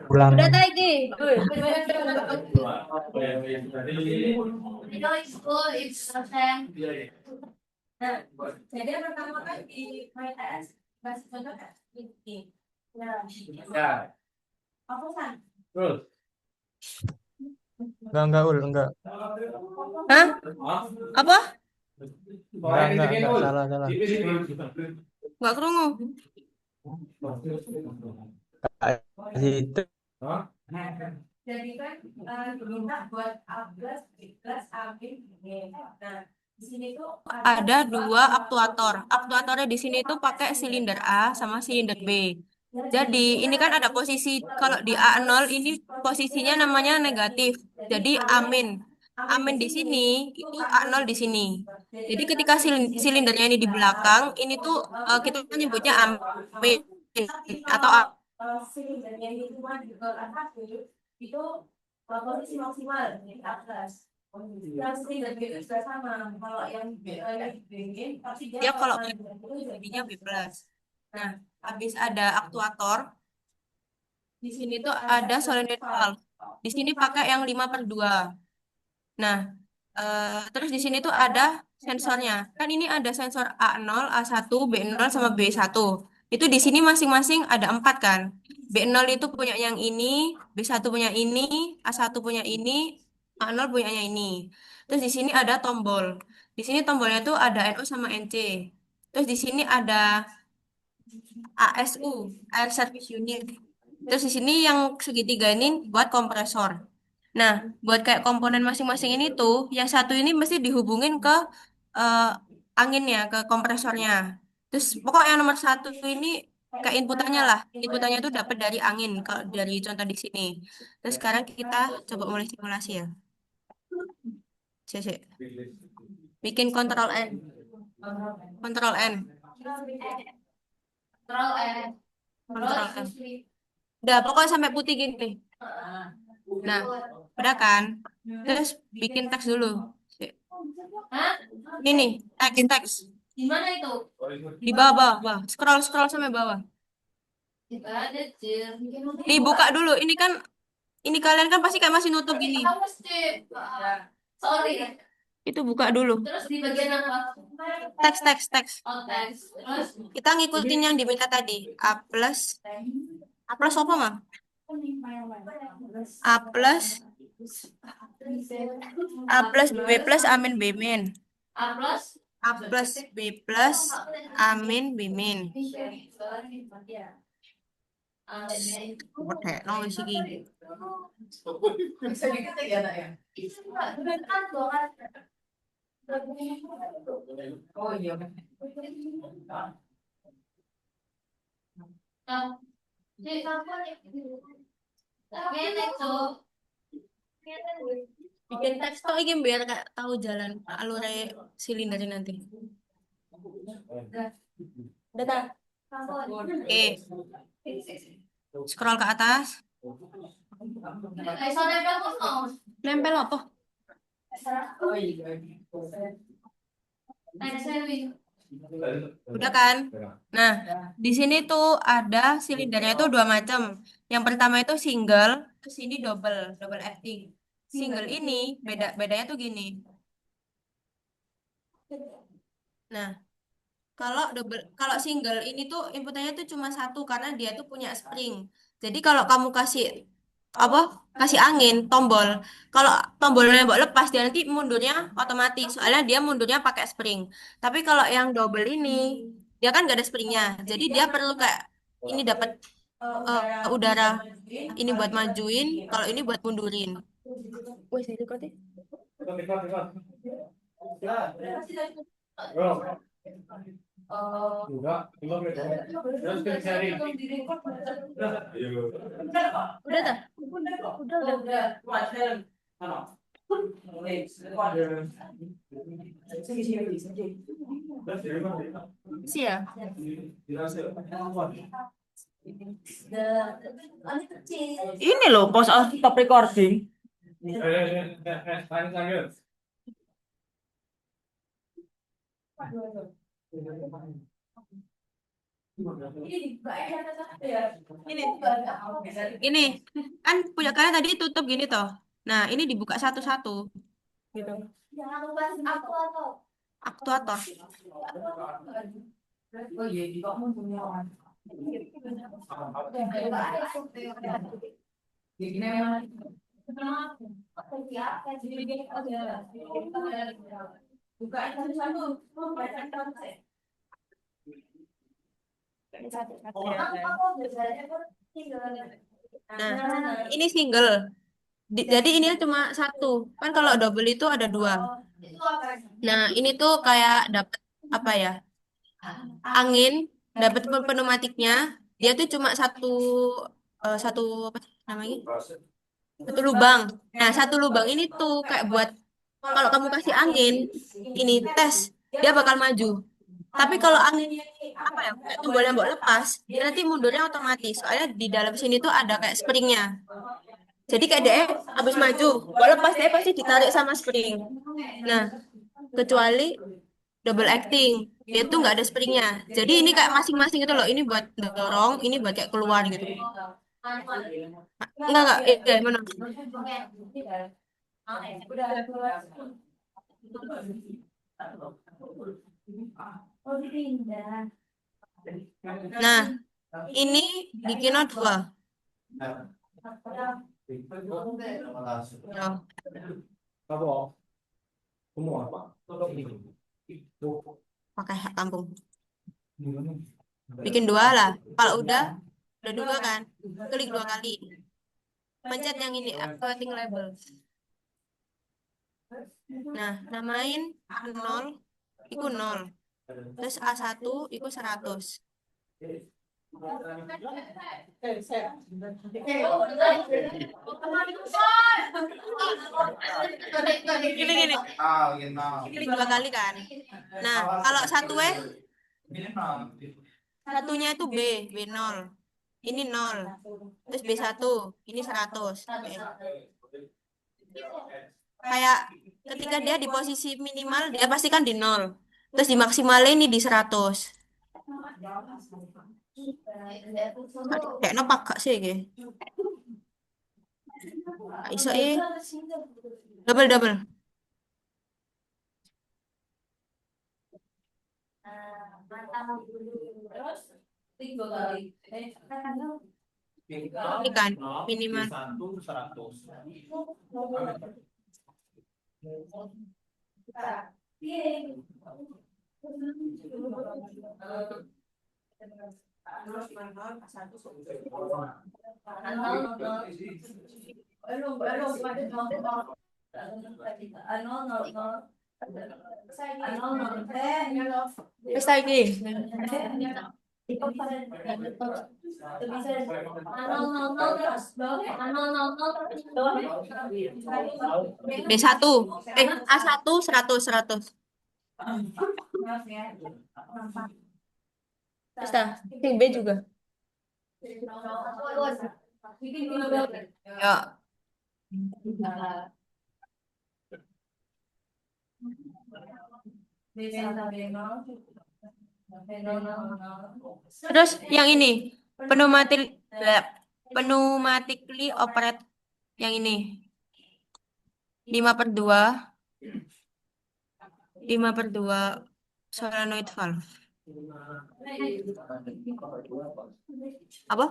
Pulang. Udah tadi. Nah, jadi yang pertama kan di MyTS masih contoh kan ini. Nah, Ya, apa kan? terus. Enggak, Ul, enggak. Hah? Apa? Enggak, salah, salah. Nggak kerungu. Itu Jadi kan diminta buat A plus, B plus, A, B, B. Nah, di sini tuh ada dua aktuator. Aktuatornya di sini tuh pakai silinder A sama silinder B. Jadi ini kan ada posisi kalau di A0 ini posisinya namanya negatif. Jadi amin. Amin di sini itu A0 di sini. Jadi ketika silindernya ini di belakang, ini tuh kita nyebutnya amin atau silindernya ini cuma di itu posisi maksimal jadi atas. Yang silinder B itu sudah sama. Kalau yang B pasti dia kalau itu jadinya B plus. Nah, habis ada aktuator, di sini tuh ada solenoid valve. Di sini pakai yang 5/2. Nah, terus di sini tuh ada sensornya. Kan ini ada sensor A0, A1, B0 sama B1. Itu di sini masing-masing ada 4 kan. B0 itu punya yang ini, B1 punya ini, A1 punya ini, A0 punyanya ini. Terus di sini ada tombol. Di sini tombolnya tuh ada NO sama NC. Terus di sini ada ASU, Air Service Unit. Terus di sini yang segitiga ini buat kompresor. Nah, buat kayak komponen masing-masing ini tuh, yang satu ini mesti dihubungin ke eh, anginnya, ke kompresornya. Terus pokok yang nomor satu ini ke inputannya lah. Inputannya tuh dapat dari angin, kalau dari contoh di sini. Terus sekarang kita coba mulai simulasi ya. Cek. Bikin kontrol N. Kontrol N. Kontrol N. Udah, pokoknya sampai putih gini. Nah, udah kan? Terus bikin teks dulu. Ini, teks. Di mana itu? Di bawah, bawah, bawah. Scroll, scroll sampai bawah. Dibuka dulu. Ini kalian kan pasti kayak masih nutup gini. Sorry. Itu buka dulu. Terus di bagian apa? Teks. Kita ngikutin yang diminta tadi. A plus apa, Mam? A plus, A plus, B plus, amin, B min. A plus, B plus, amin, B min. Petek, no wis iki. Oh iya. Bikin teks tok iki biar kayak tahu jalan alure silindernya nanti. Udah tak? Oke. Scroll ke atas. Nempel apa? Udah kan? Nah, di sini tuh ada silindernya itu dua macam. Yang pertama itu single, terus ini double acting. Single ini bedanya tuh gini. Nah, kalau single ini tuh inputannya tuh cuma satu karena dia tuh punya spring. Jadi kalau kamu kasih apa? Kasih angin tombol. Kalau tombolnya mbok lepas dia nanti mundurnya otomatis. Soalnya dia mundurnya pakai spring. Tapi kalau yang double ini dia kan gak ada springnya. Jadi dia perlu kayak ini dapat udara ini buat majuin, kalau ini buat mundurin. Wes, itu kok. Udah dah. Udah. Sih ya. Ini loh pos stop recording. Ini kan punya kalian tadi tutup gini toh. Nah, ini dibuka satu-satu gitu. Aktuator. Nah, ini single. Jadi ini cuma satu. Kan kalau double itu ada dua. Nah, ini tuh kayak dapat apa ya? Angin, dapat pneumatiknya. Dia tuh cuma satu apa sih namanya? Satu lubang. Nah, satu lubang ini tuh kayak buat kalau kamu kasih angin, ini tes, dia bakal maju. Tapi kalau anginnya ini apa ya, kayak tombolnya mau lepas, dia nanti mundurnya otomatis. Soalnya di dalam sini tuh ada kayak springnya. Jadi kayak dia habis maju, mau lepas dia pasti ditarik sama spring. Nah, kecuali double acting, dia tuh nggak ada springnya. Jadi ini kayak masing-masing itu loh. Ini buat dorong, ini buat kayak keluar gitu. Enggak, mana? Nah, ini di Kino 2. Ya, pakai hak kampung. Bikin dua lah. Kalau udah dua kan, klik dua kali. Pencet yang ini, activating label. Nah, namain A0, itu 0. Terus A1, itu 100. Gini, klik dua kali kan. Nah, kalau satunya itu B0. Ini 0. Terus B1, ini 100. Kayak ketika dia di posisi minimal, dia pasti kan di 0. Terus dimaksimalin ini di 100. Kayak nopak gak sih, kayak. Iso double. Ini kan minimal. Wis ta iki. B1. A1 100. Wis ta, sing B juga. Ya. Terus yang ini pneumatic pneumatically operate yang ini 5/2 solenoid valve. Apa?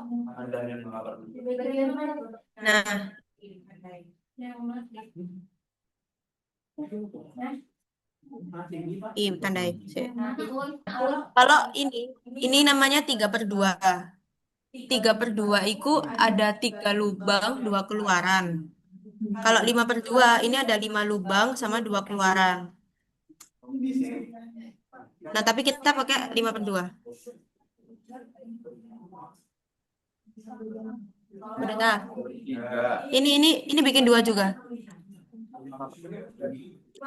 Nah, tandai. Kalau ini namanya 3/2. 3/2 itu ada 3 lubang, 2 keluaran. Kalau 5/2 ini ada 5 lubang sama 2 keluaran. Nah, tapi kita pakai 5/2. Udah tak? Ini bikin 2 juga.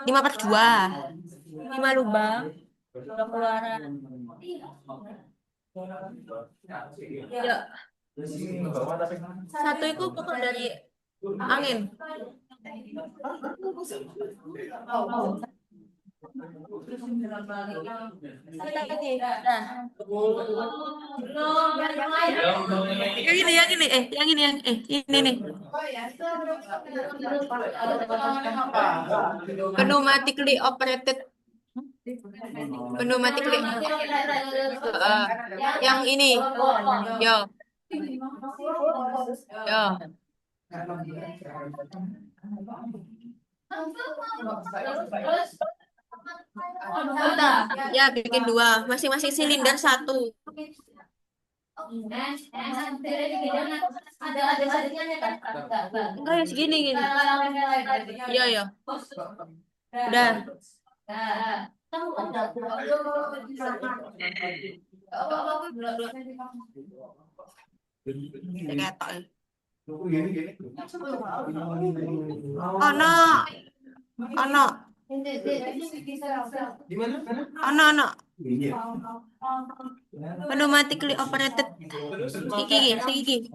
5/2. 5 lubang, 2 keluaran. Ya. Satu itu pokok dari angin. Kita lagi. Nah, ini nih. Pneumatically operated. Pneumatically. Yang ini. Yo, yo. Ya, bikin dua. Masing-masing silinder satu. Enggak ya segini gini. Iya ya. Udah. Ketok. Ono, ono, ono. Pneumatically operated. Iki, iki.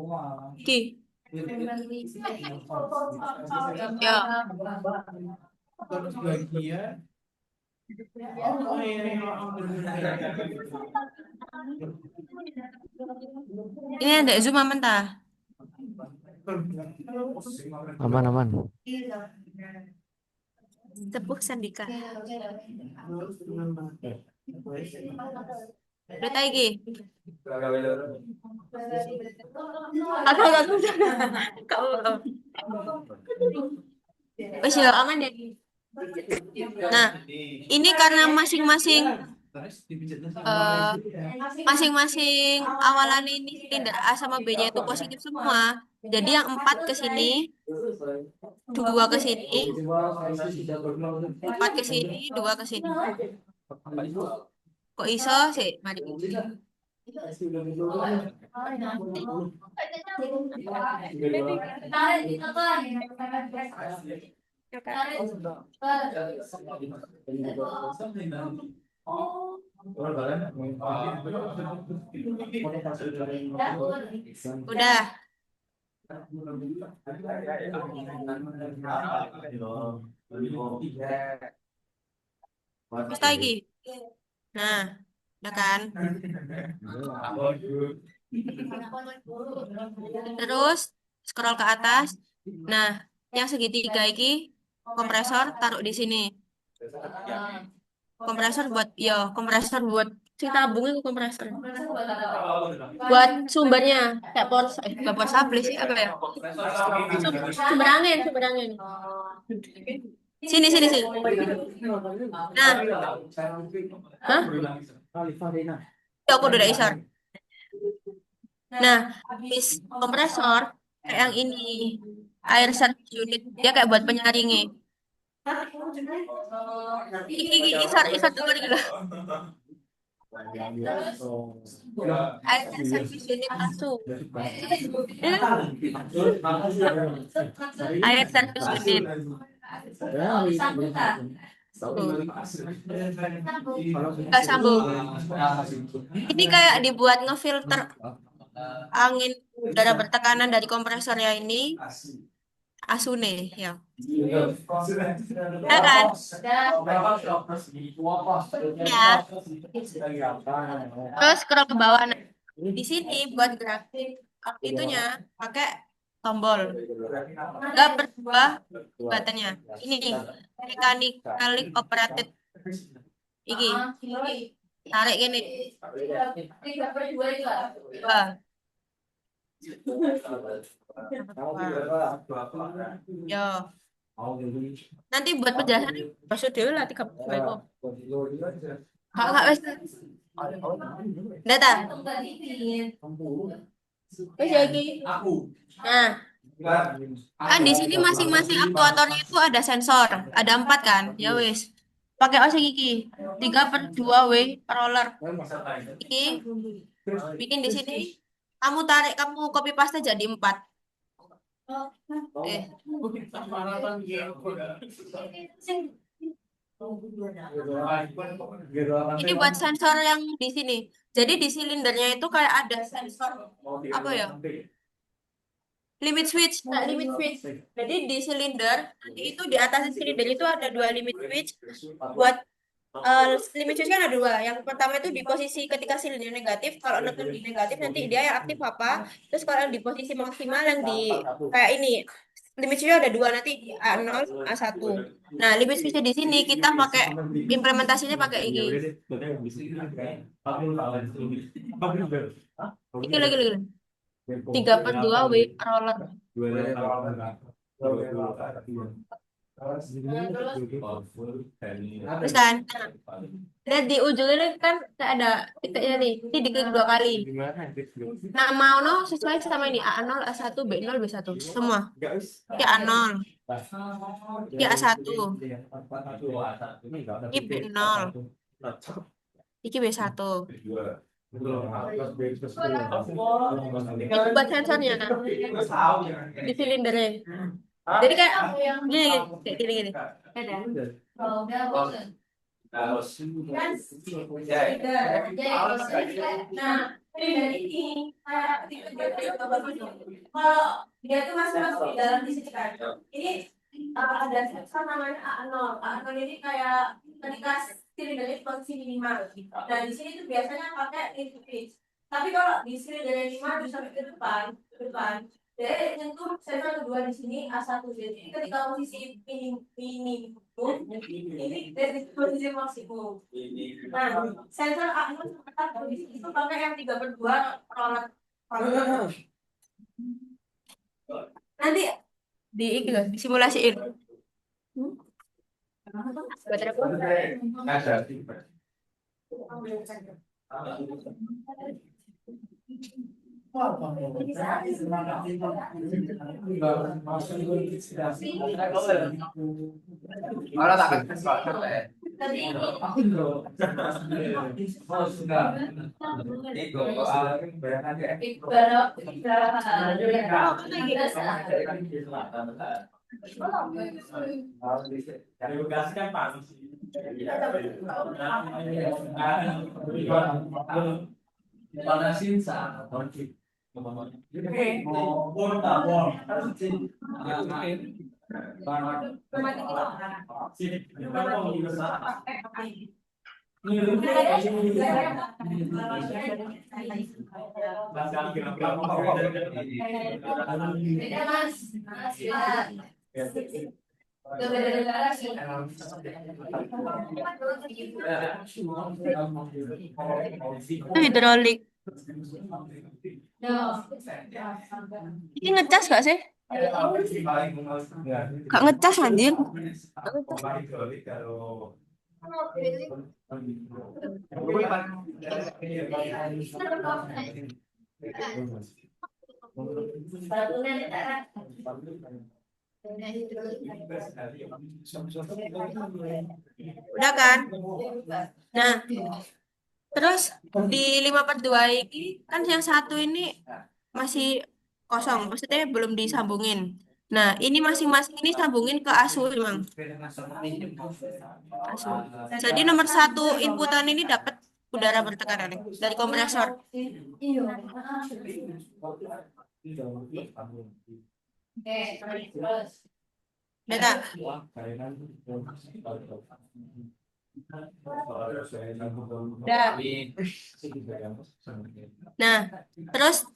Ya. Ini ada zoom mentah. Aman, aman. Tepuk Sandika. Udah tahu iki. Agak kau. Wes ya aman ya. Nah, ini karena masing-masing awalan ini silinder A sama B-nya itu positif semua. Jadi yang 4 ke sini, 2 ke sini, 4 ke sini, 2 ke sini. Kok iso sih? Mari. Udah. Terus lagi. Nah, udah kan? Terus scroll ke atas. Nah, yang segitiga iki kompresor taruh di sini. Kompresor buat si tabung itu kompresor. Buat sumbernya kayak power supply sih apa ya? Sumber angin. Sini. Nah, hah? Ya, aku udah isor. Nah, habis kompresor kayak yang ini air service unit dia kayak buat penyaringnya. Iki isor dulu gitu. Air service unit langsung. Air service unit. Nggak sambung. Ini kayak dibuat ngefilter angin udara bertekanan dari kompresornya ini Asune ya. Ya kan? Ya. Terus scroll ke bawah. Nah, di sini buat grafik itunya pakai tombol. Nggak berdua buttonnya. Ini mechanically operated. Iki. Tarik gini. Wah. Yo. Nanti buat penjelasan masuk dulu lah 30 kok. Kakak wes. Data. Wes ya iki. Nah, kan di sini masing-masing aktuatornya itu ada sensor, ada 4 kan? Ya wes. Pakai oseng iki 3/2 W roller. Iki bikin di sini. Kamu tarik, kamu copy paste jadi 4. Eh. Ini buat sensor yang di sini. Jadi di silindernya itu kayak ada sensor apa ya? Limit switch. Jadi di silinder nanti itu di atas silinder itu ada 2 limit switch buat limit switch kan ada dua. Yang pertama itu di posisi ketika silinder negatif. Kalau neken di negatif nanti dia yang aktif apa. Terus kalau yang di posisi maksimal yang di kayak ini limit switch ada dua nanti A0, A1. Nah, limit switch di sini kita pakai implementasinya pakai ini. Ini lagi 3/2 W roller. Terus kan, lihat di ujung ini kan kayak ada titiknya nih. Ini diklik 2 kali. Nah, mau no sesuai sama ini A0, A1, B0, B1. Semua. Ini A0, ini A1, ini B0, ini B1. Itu buat sensornya di silindernya. Jadi kayak gini, kayak gini. Ada. Kan nah dari ini kalau dia tuh masih masuk di dalam di sini kan ini ada sensor namanya A0. A0 ini kayak ketika silinder di posisi minimal. Dan di sini tuh biasanya pakai limit switch. Tapi kalau di silinder 5 bisa sampai ke depan dia nyentuh sensor kedua di sini A1. Jadi ketika posisi minimum ini dari posisi maksimum. Nah, sensor A0 itu pakai yang 3/2 roller. Nanti disimulasiin. Baterai Ahora tadi panasin sa itu hidrolik. Ini ngecas gak sih? Gak ngecas anjir. Udah kan? Nah, terus di 5/2 ini kan yang satu ini masih kosong, maksudnya belum disambungin. Nah, ini masing-masing ini sambungin ke ASU memang. ASU. Jadi nomor satu inputan ini dapat udara bertekanan dari kompresor. Beta. Udah. Nah, terus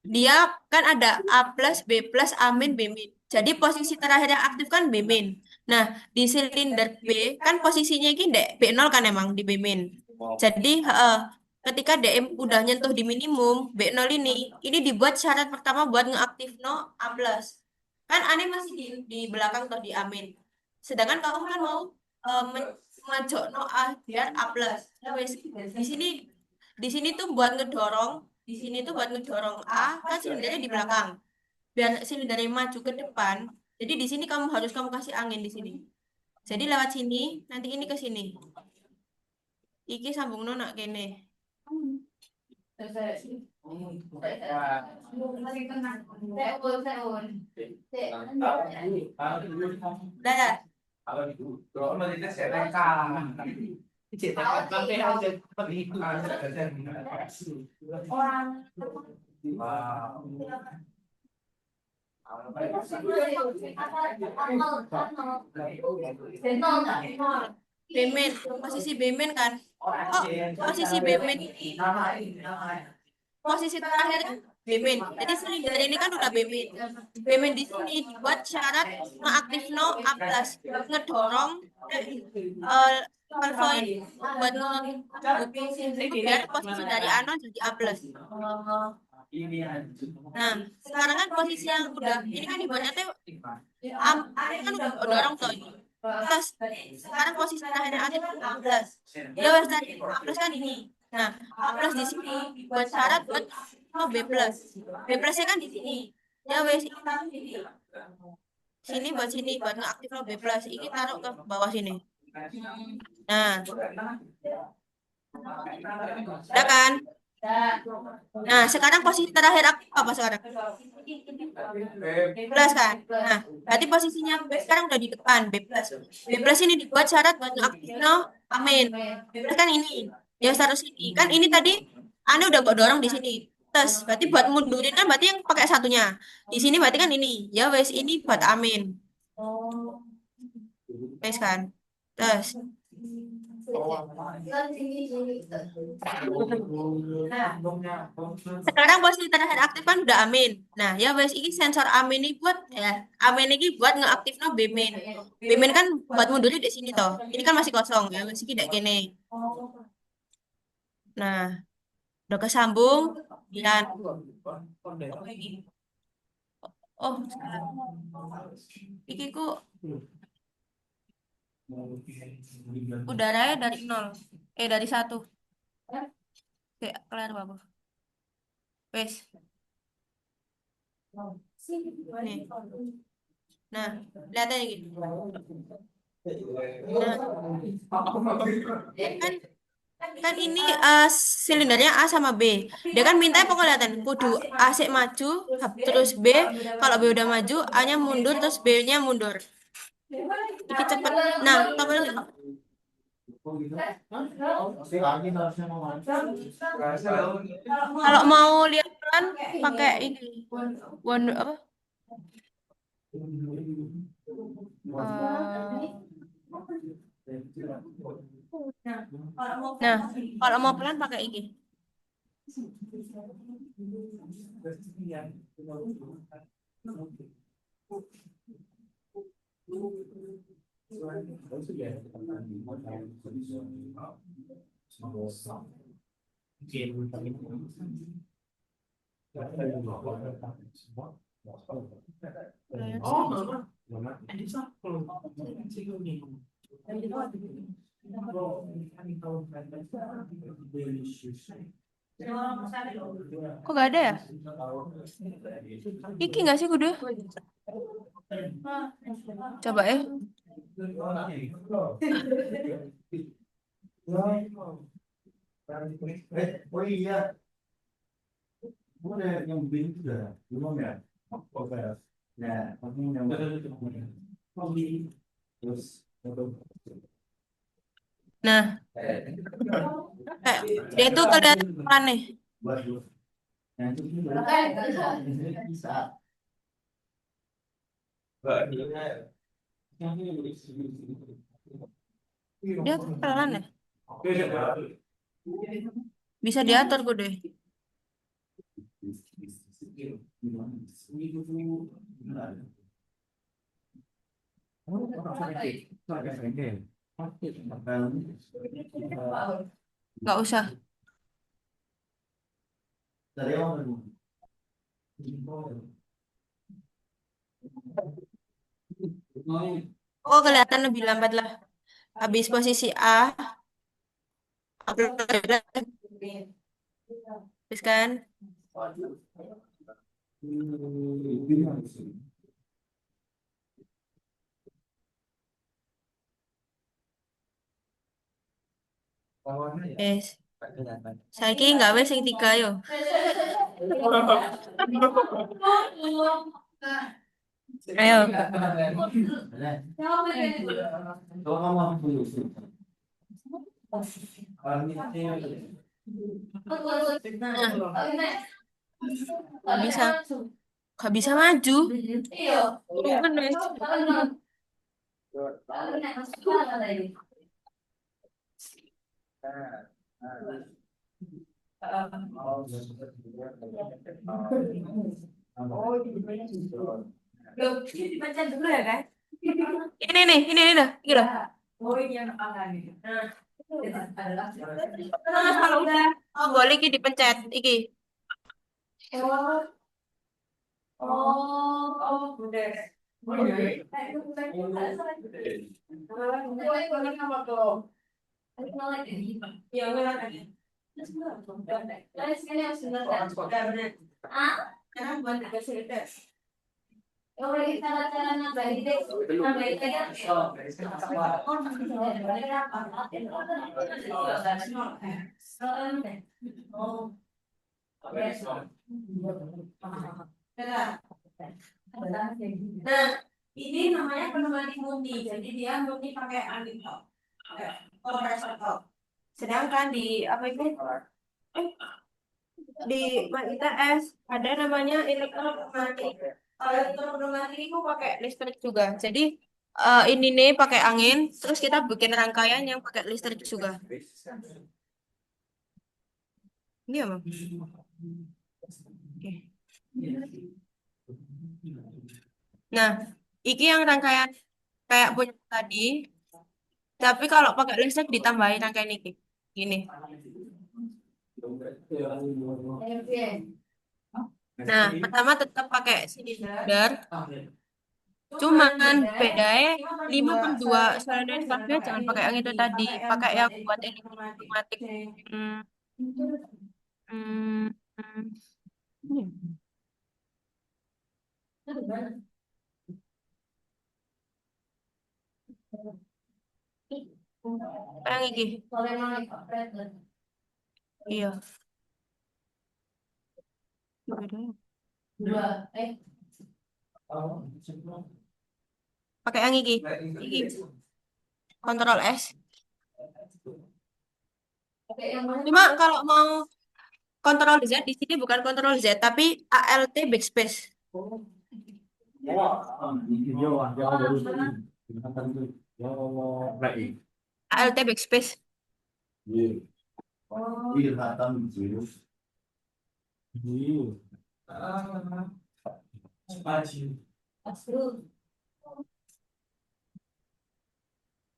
dia kan ada A plus, B plus, A min, B min. Jadi posisi terakhir yang aktif kan B min. Nah, di silinder B kan posisinya ini B0 kan emang di B min. Jadi ketika DM udah nyentuh di minimum B0 ini dibuat syarat pertama buat ngeaktif no A plus. Kan aneh masih di belakang tuh di A min. Sedangkan kamu kan mau majok no A biar A plus. Nah, wes, di sini tuh buat ngedorong, di sini tuh buat ngedorong A kan silindernya di belakang. Biar silindernya maju ke depan. Jadi di sini kamu kasih angin di sini. Jadi lewat sini, nanti ini ke sini. Iki sambung nona kene. Dadah. Orang Bemen, posisi bemen kan? Oh, posisi bemen ini, posisi terakhir kan bemen. Jadi silinder ini kan udah bemen. Bemen di sini dibuat syarat ngeaktif no A plus, ngedorong valve buat biar posisi dari anode jadi A plus. Nah, sekarang kan posisi yang udah ini kan dibuatnya tuh kan udah dorong tuh ini. Terus sekarang posisi terakhir ada A plus. Ya wes tadi A plus kan ini. Nah, A plus di sini buat syarat buat B plus. B plusnya kan di sini. Ya wes sini buat ngeaktif B plus. Ini taruh ke bawah sini. Nah, udah kan? Nah, sekarang posisi terakhir aktif apa sekarang? Plus kan? Nah, berarti posisinya sekarang udah di depan B plus. B plus ini dibuat syarat buat aktif no, amin. B plus kan ini, ya harus ini. Kan ini tadi, Anda udah kok dorong di sini. Terus, berarti buat mundurin kan berarti yang pakai satunya. Di sini berarti kan ini, ya wes ini buat amin. Wes kan? Terus, sekarang posisi terakhir aktif kan udah amin. Nah, ya wes ini sensor amin ini buat ya, amin ini buat ngeaktif no bemin. Bemin kan buat mundurnya di sini toh. Ini kan masih kosong ya, masih tidak gini. Nah, udah kesambung dan oh, iki ku udaranya dari nol, dari satu. Kayak kelar bagus. Wes. Nih. Nah, lihat aja gitu. Nah, kan ini silindernya A sama B. Dia kan minta pokoknya kelihatan kudu AC maju, terus B. Kalau B udah maju, A-nya mundur, terus B-nya mundur. Dikit cepet. Nah, tombol lagi. Kalau mau lihat pelan, pakai ini. One apa? Nah, kalau mau pelan pakai ini. Kok gak ada ya? Iki nggak sih kudu? Coba ya. Oh iya, boleh yang bingung juga, belum ya? Oke, ya, aku yang terus. Nah, dia tuh kelihatan pelan nih. Bisa. Dia pelan ya. Bisa diatur gue deh. Nggak usah. Oh, kelihatan lebih lambat lah. Habis posisi A, habis kan? Yes. Saya kira nggak wes yang 3 yo. Ayo. Bisa. Gak bisa maju. Iya. Turun wes. Loh, ini dibaca dulu ya kan? Ini dah, ini dah. Oh ini yang nih. Nah, kalau udah, oh boleh iki dipencet, iki. Udah. Ya, enggak ada. Karena buat dikasih tes. Nah, ini namanya pneumatik murni. Jadi dia murni pakai angin tok. Kompresor tok. Sedangkan di apa itu? Di ITS ada namanya elektropneumatik. Kalau elektropneumatik itu pakai listrik juga. Jadi ini nih pakai angin, terus kita bikin rangkaian yang pakai listrik juga. Ini apa? Oke. Nah, iki yang rangkaian kayak punya tadi. Tapi kalau pakai listrik ditambahin rangkaian ini. Gini. Nah, pertama tetap pakai silinder. Cuman bedanya 5/2 solenoid valve jangan pakai yang itu tadi, pakai yang buat elektromatik. Hmm, hmm, hmm. Yang ini. Iya. Bedanya. Pakai yang ini. Ini. Kontrol S. Cuma kalau mau kontrol Z di sini bukan kontrol Z tapi ALT backspace. ALT backspace.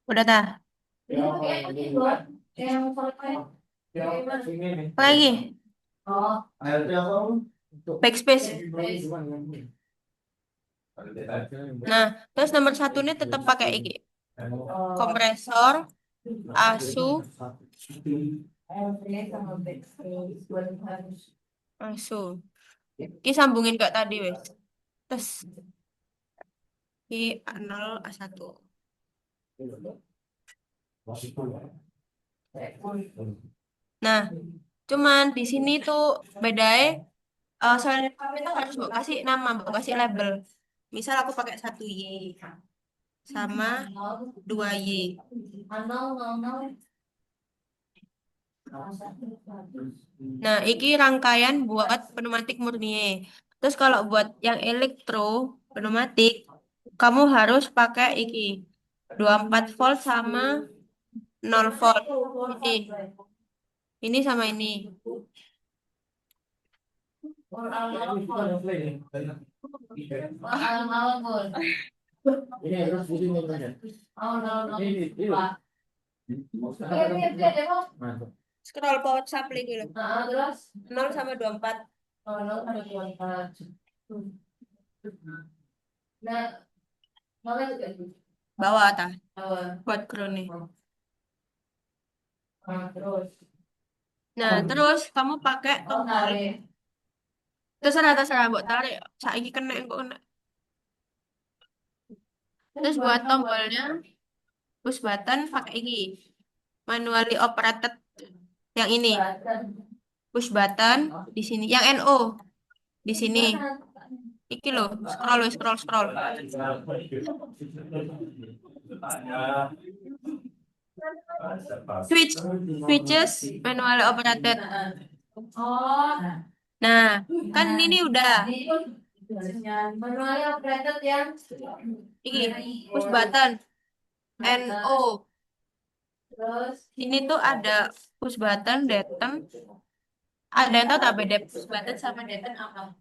Udah dah. Lagi. Backspace. Nah, terus nomor 1 ini tetap pakai ini. Kompresor, ASU, ASU. Ini sambungin kayak tadi wes. Terus ini A0 A1. Nah, cuman di sini tuh bedanya soalnya kami tuh harus mau kasih nama, mau kasih label. Misal aku pakai 1Y sama 2Y. Nah, iki rangkaian buat pneumatik murni. Terus kalau buat yang elektro pneumatik, kamu harus pakai iki 24 volt sama 0 volt. Ini sama ini. Scroll power supply gitu. 0 sama 24. Bawah atas. Buat ground nih. Nah, terus kamu pakai tombol. Terserah mbok tarik. Saiki kena kok kena. Terus buat tombolnya push button pakai ini. Manually operated yang ini. Push button di sini. Yang NO di sini. Iki loh, scroll. Switches manually operated. Nah, kan ini udah. Manually operated yang ini push button NO. Terus ini tuh ada push button, Deten. Ada yang tahu tak beda push button sama Deten apa?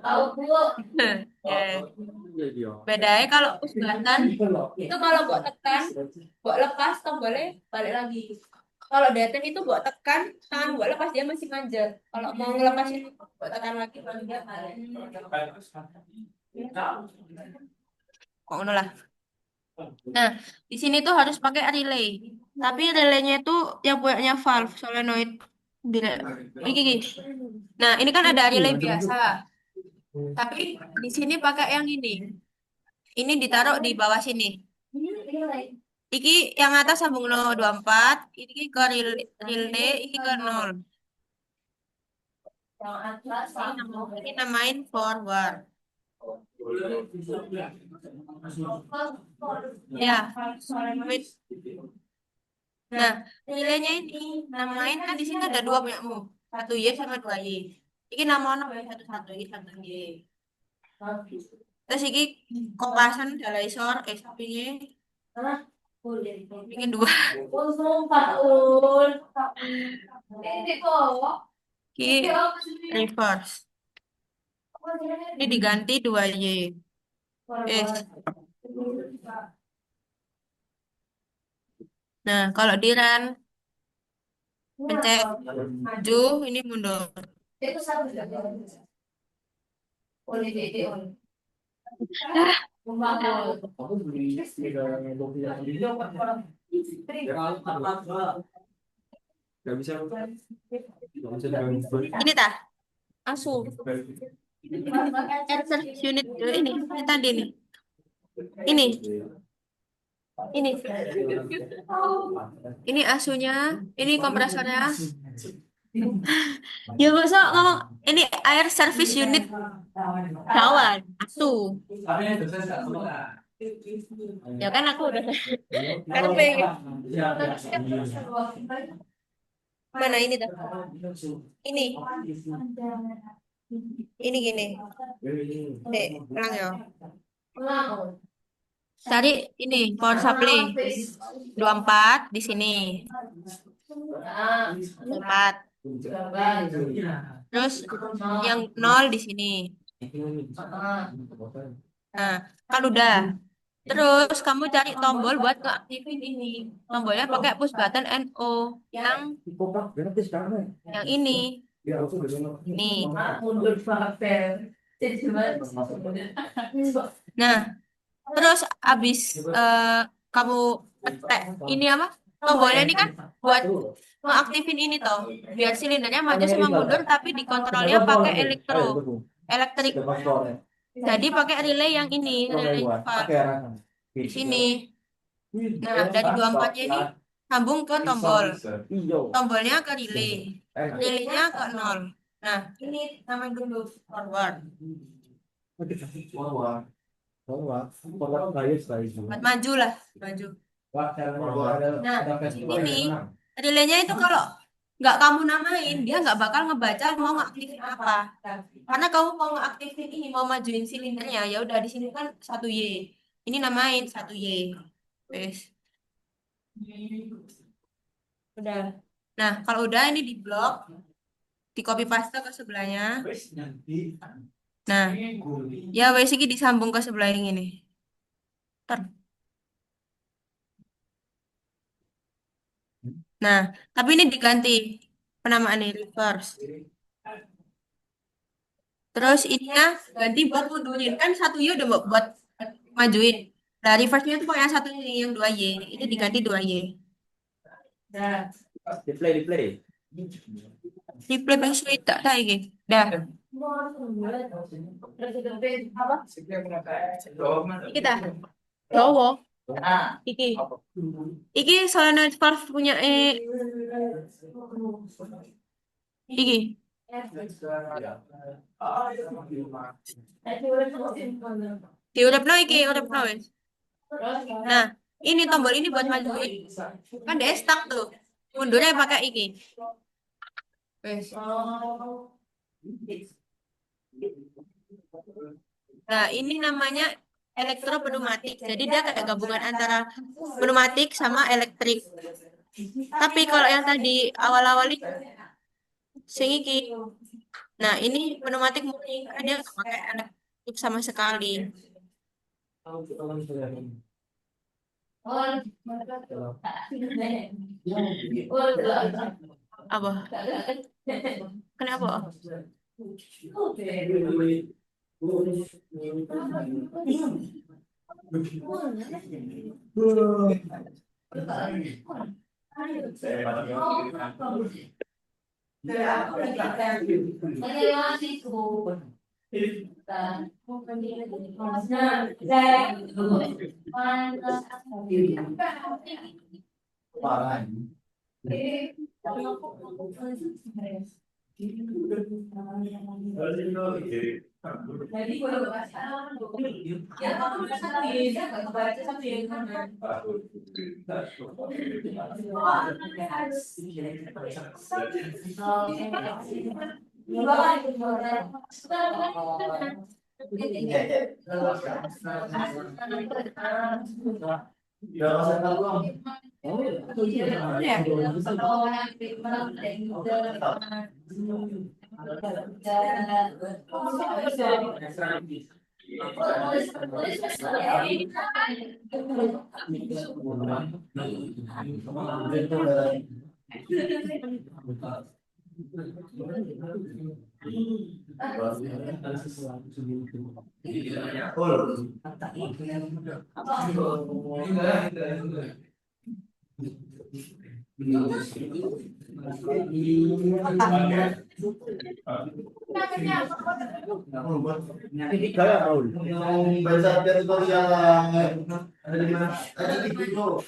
Tahu Bu. Bedanya kalau push button itu kalau buat tekan, buat lepas tombolnya balik lagi. Kalau Deten itu buat tekan, tangan buat lepas dia masih manjat. Kalau mau ngelepasin buat tekan lagi baru dia balik. Kok ngono lah. Nah, di sini tuh harus pakai relay. Tapi relaynya itu yang punyanya valve solenoid. Iki. Nah, ini kan ada relay biasa. Tapi di sini pakai yang ini. Ini ditaruh di bawah sini. Iki yang atas sambung 024, ini ke relay, ini ke 0. Ini namain forward. Ya. Nah, nilainya ini namain kan di sini ada dua punyakmu. Satu Y sama dua Y. Ini nama ya satu-satu, ini satu Y. Terus ini kompasan dalaisor sampingnya bikin dua. Ini reverse. Ini diganti dua Y. Nah, kalau di run pencet maju, ini mundur. Ini tah, asu. Air service unit ini tadi nih. Ini. Ini asunya, ini kompresornya. Ya masa ngomong ini air service unit kawan asu. Ya kan aku udah karpe. Mana ini tuh? Ini gini. Ulang ya. Cari ini power supply 24 di sini. 4. Terus yang 0 di sini. Nah, kan udah. Terus kamu cari tombol buat ngeaktifin ini. Tombolnya pakai push button NO yang ini. Nih. Nah, terus abis kamu petek ini apa? Tombolnya ini kan buat ngeaktifin ini toh, biar silindernya maju sama mundur, tapi dikontrolnya pakai elektrik. Jadi pakai relay yang ini, relay valve di sini. Nah, dari 24-nya ini sambung ke tombol. Tombolnya ke relay. Relaynya ke 0. Nah, ini namanya dulu forward. Maju lah, maju. Nah, ini relaynya itu kalau nggak kamu namain, dia nggak bakal ngebaca mau ngaktifin apa. Karena kamu mau ngaktifin ini, mau majuin silindernya, ya udah di sini kan 1 Y. Ini namain 1 Y. Wes. Udah. Nah, kalau udah ini di blok, di copy paste ke sebelahnya. Nah, ya wes ini disambung ke sebelah yang ini. Nah, tapi ini diganti penamaan ini reverse. Terus ininya ganti buat mundurin, kan 1 Y udah buat majuin. Nah, reverse-nya itu yang satu ini yang 2 Y. Ini diganti 2 Y. Nah, replay bang sulit tak tahu ini. Dah. Kita. Cowok. Iki solenoid valve punya iki. Diurepno iki, urepno wis. Nah, ini tombol ini buat majuin. Kan dia stuck tuh. Mundurnya pakai iki. Wes. Nah, ini namanya elektropneumatik. Jadi dia kayak gabungan antara pneumatik sama elektrik. Tapi kalau yang tadi awal-awal ini sing iki. Nah, ini pneumatik murni dia nggak pakai elektrik sama sekali. Apa? Kenapa? Baca tutorial ada di mana? Ada di video.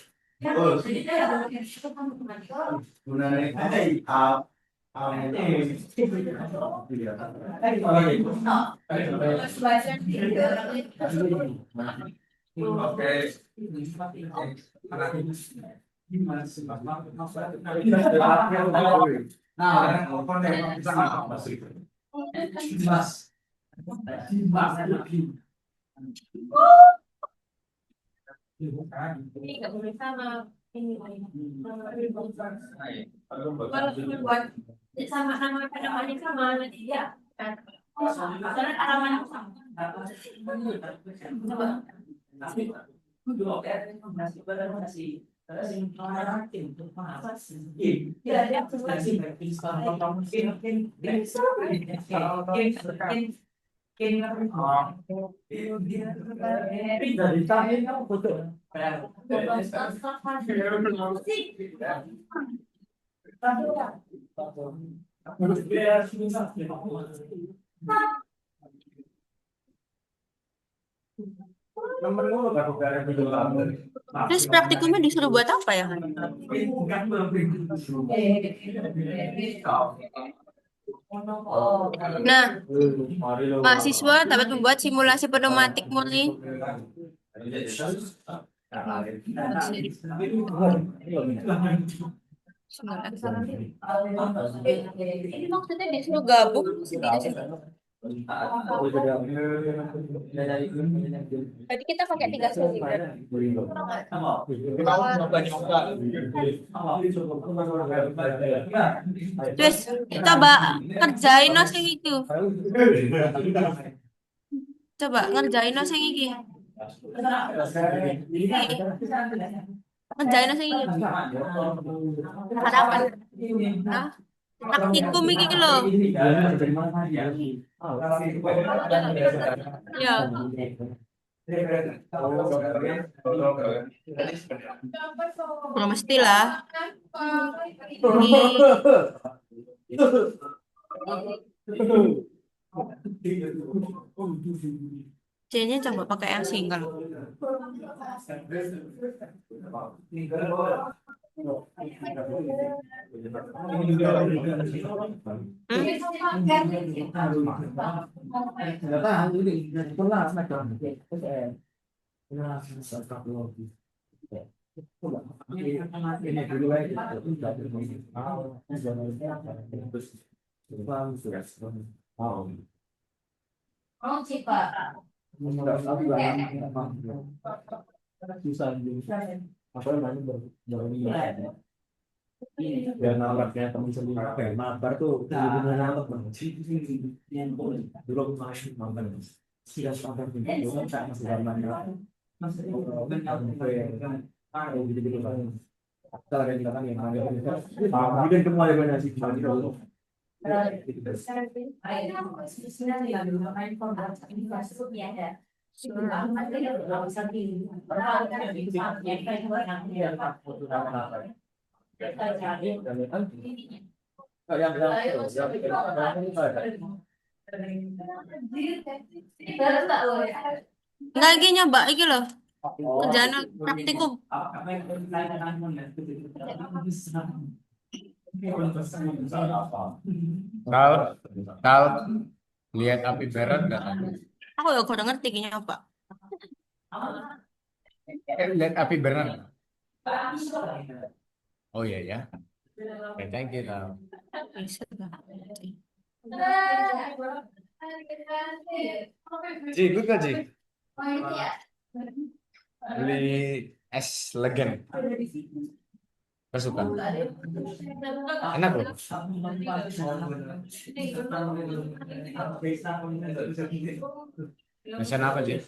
Ini nggak boleh sama ini. Kalau buat sama nama namanya sama nanti ya. Karena alamatnya sama. Terus praktikumnya disuruh buat apa ya? Nah, mahasiswa dapat membuat simulasi pneumatik murni. Ini maksudnya disuruh gabung tidak sih? Tadi kita pakai 3 sesi. Terus coba kerjain no sing itu. Coba ngerjain no sing iki. Ngerjain no sing iki. Harapan. Hah? Praktikum iki lho. Ya. Nggak mesti lah. C-nya coba pakai yang single. Ini dulu aja. Terus sudah. Oh. Oh, Cipa. Enggak susah apa namanya baru ini biar nabraknya temen sendiri mabar tuh benar nabrak banget dulu aku main mabar sudah sampai di dulu tak masih zaman masih gitu gitu kan kalau ada kita kan yang ada mungkin semua ada banyak sih dulu Enggak iki nyoba iki loh. Kerjaan praktikum. Kal, kal, lihat api berat nggak kamu? Aku ya kurang ngerti iki nyoba. Lihat api berat. Oh iya ya. Oke, thank you. Kal. Ji, ikut gak Ji? Beli es legend. Kesukaan. Enak loh. Pesan apa Ji?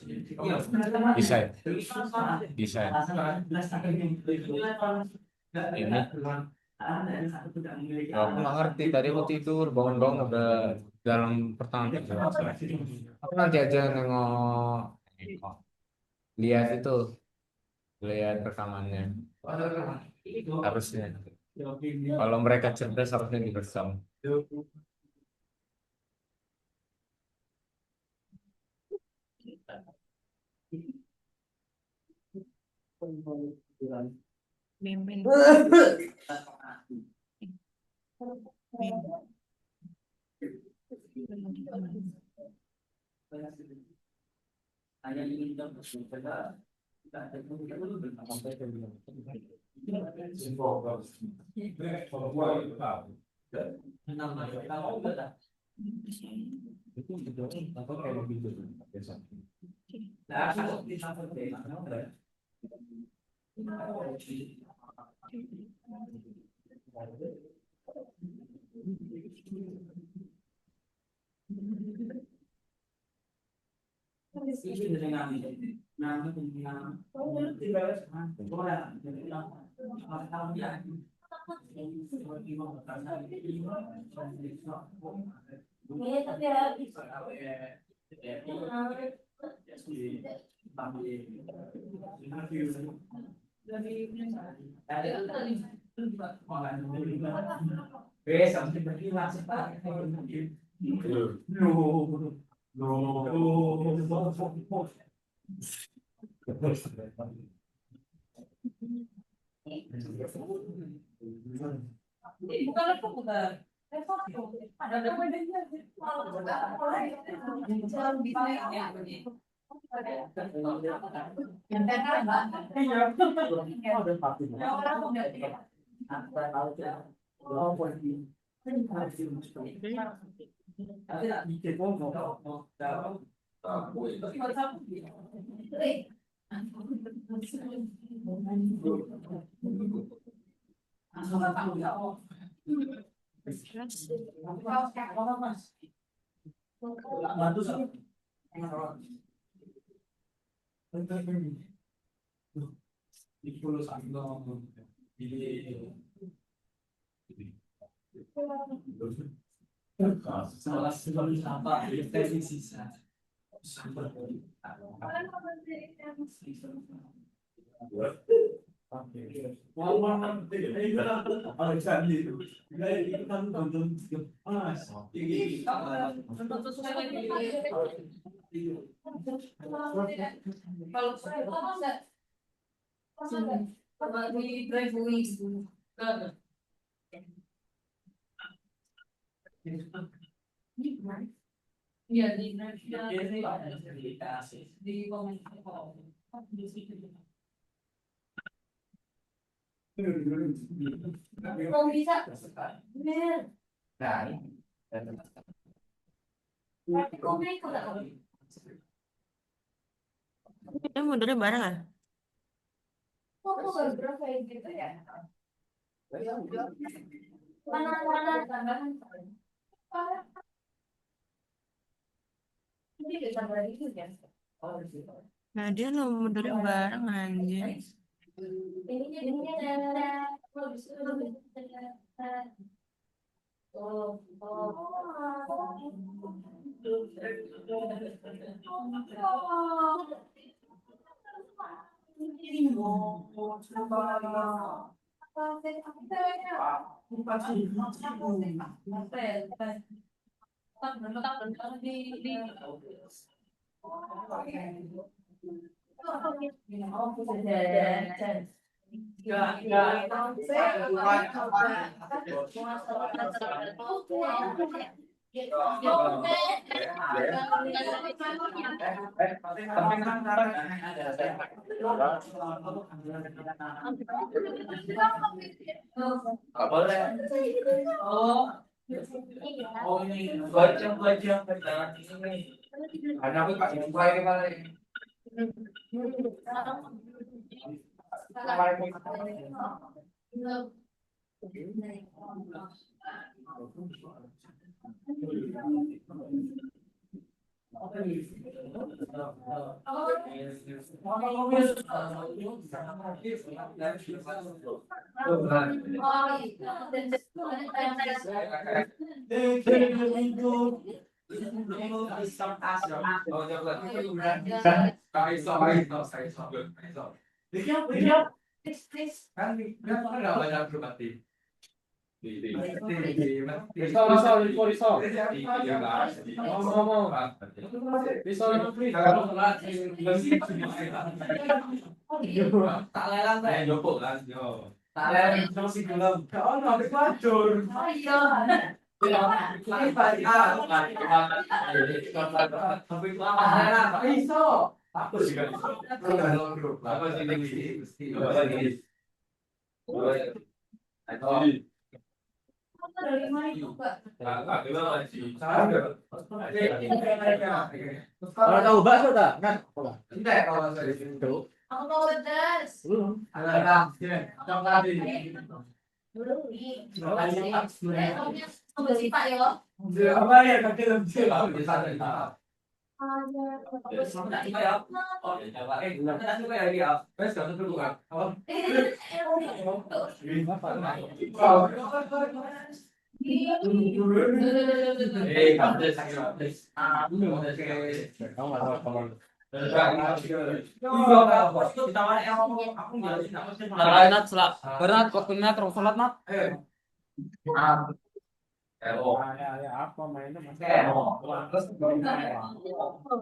Bisa ya? Bisa ya? Ini. Oh, aku nggak ngerti. Tadi aku tidur, bangun-bangun udah dalam pertengahan tidur. Aku nanti aja nengok, lihat itu, lihat rekamannya. Harusnya. Kalau mereka cerdas harusnya direkam. Mimin. itu apa kayak gitu biasa. Kok bisa? Nah, Kok mereka nggak tahu? Ini mundurnya bareng ah? Kok baru berapa gitu ya? Mana tambahan? Ini bisa berarti itu ya? Nah dia lo mundurnya bareng anjir. Ininya nggak boleh. Oh ini baca. Ada aku kasih buka ini kali. Tak lelang teh. Jopok kan. Tak lelang masih belum. Oh, nanti pelacur. Oh iya. Aku juga iso. Aku sih Kalau tahu bakso tak? Kan? Enggak kalau saya itu. Aku mau pedas. Belum. Ada coklat ini. Dulu nih. Tunggu sih Pak yo. Apa ya kaki lebih bisa ada. Oh, ya coba. Nanti juga ya dia. Wes kamu dulu kan. Oh. Kamu udah sakit. Kamu nggak tahu kamu. Berat kok punya terus sholat mat. Ya, apa mainnya mas? Terus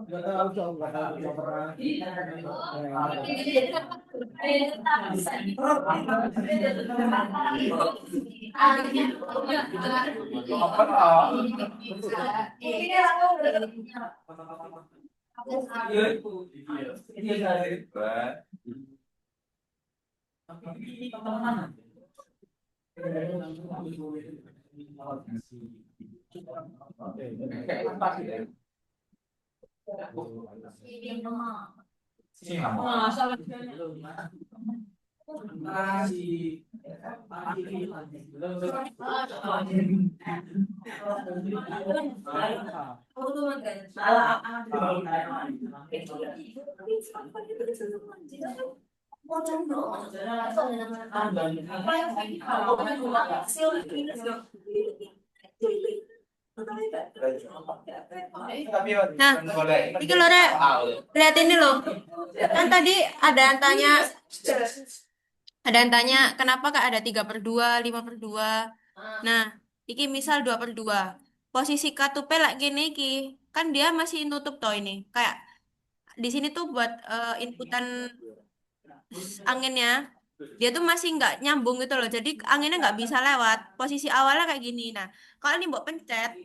Nggak tahu, nggak pernah. Nah, iki lho Rek. Lihat ini loh. Kan tadi ada yang tanya kenapa Kak ada 3/2, 5/2. Nah, iki misal 2/2. Posisi katupe lagi gini iki. Kan dia masih nutup toh ini. Kayak di sini tuh buat inputan anginnya. Dia tuh masih nggak nyambung gitu loh. Jadi anginnya nggak bisa lewat. Posisi awalnya kayak gini. Nah, kalau ini mbok pencet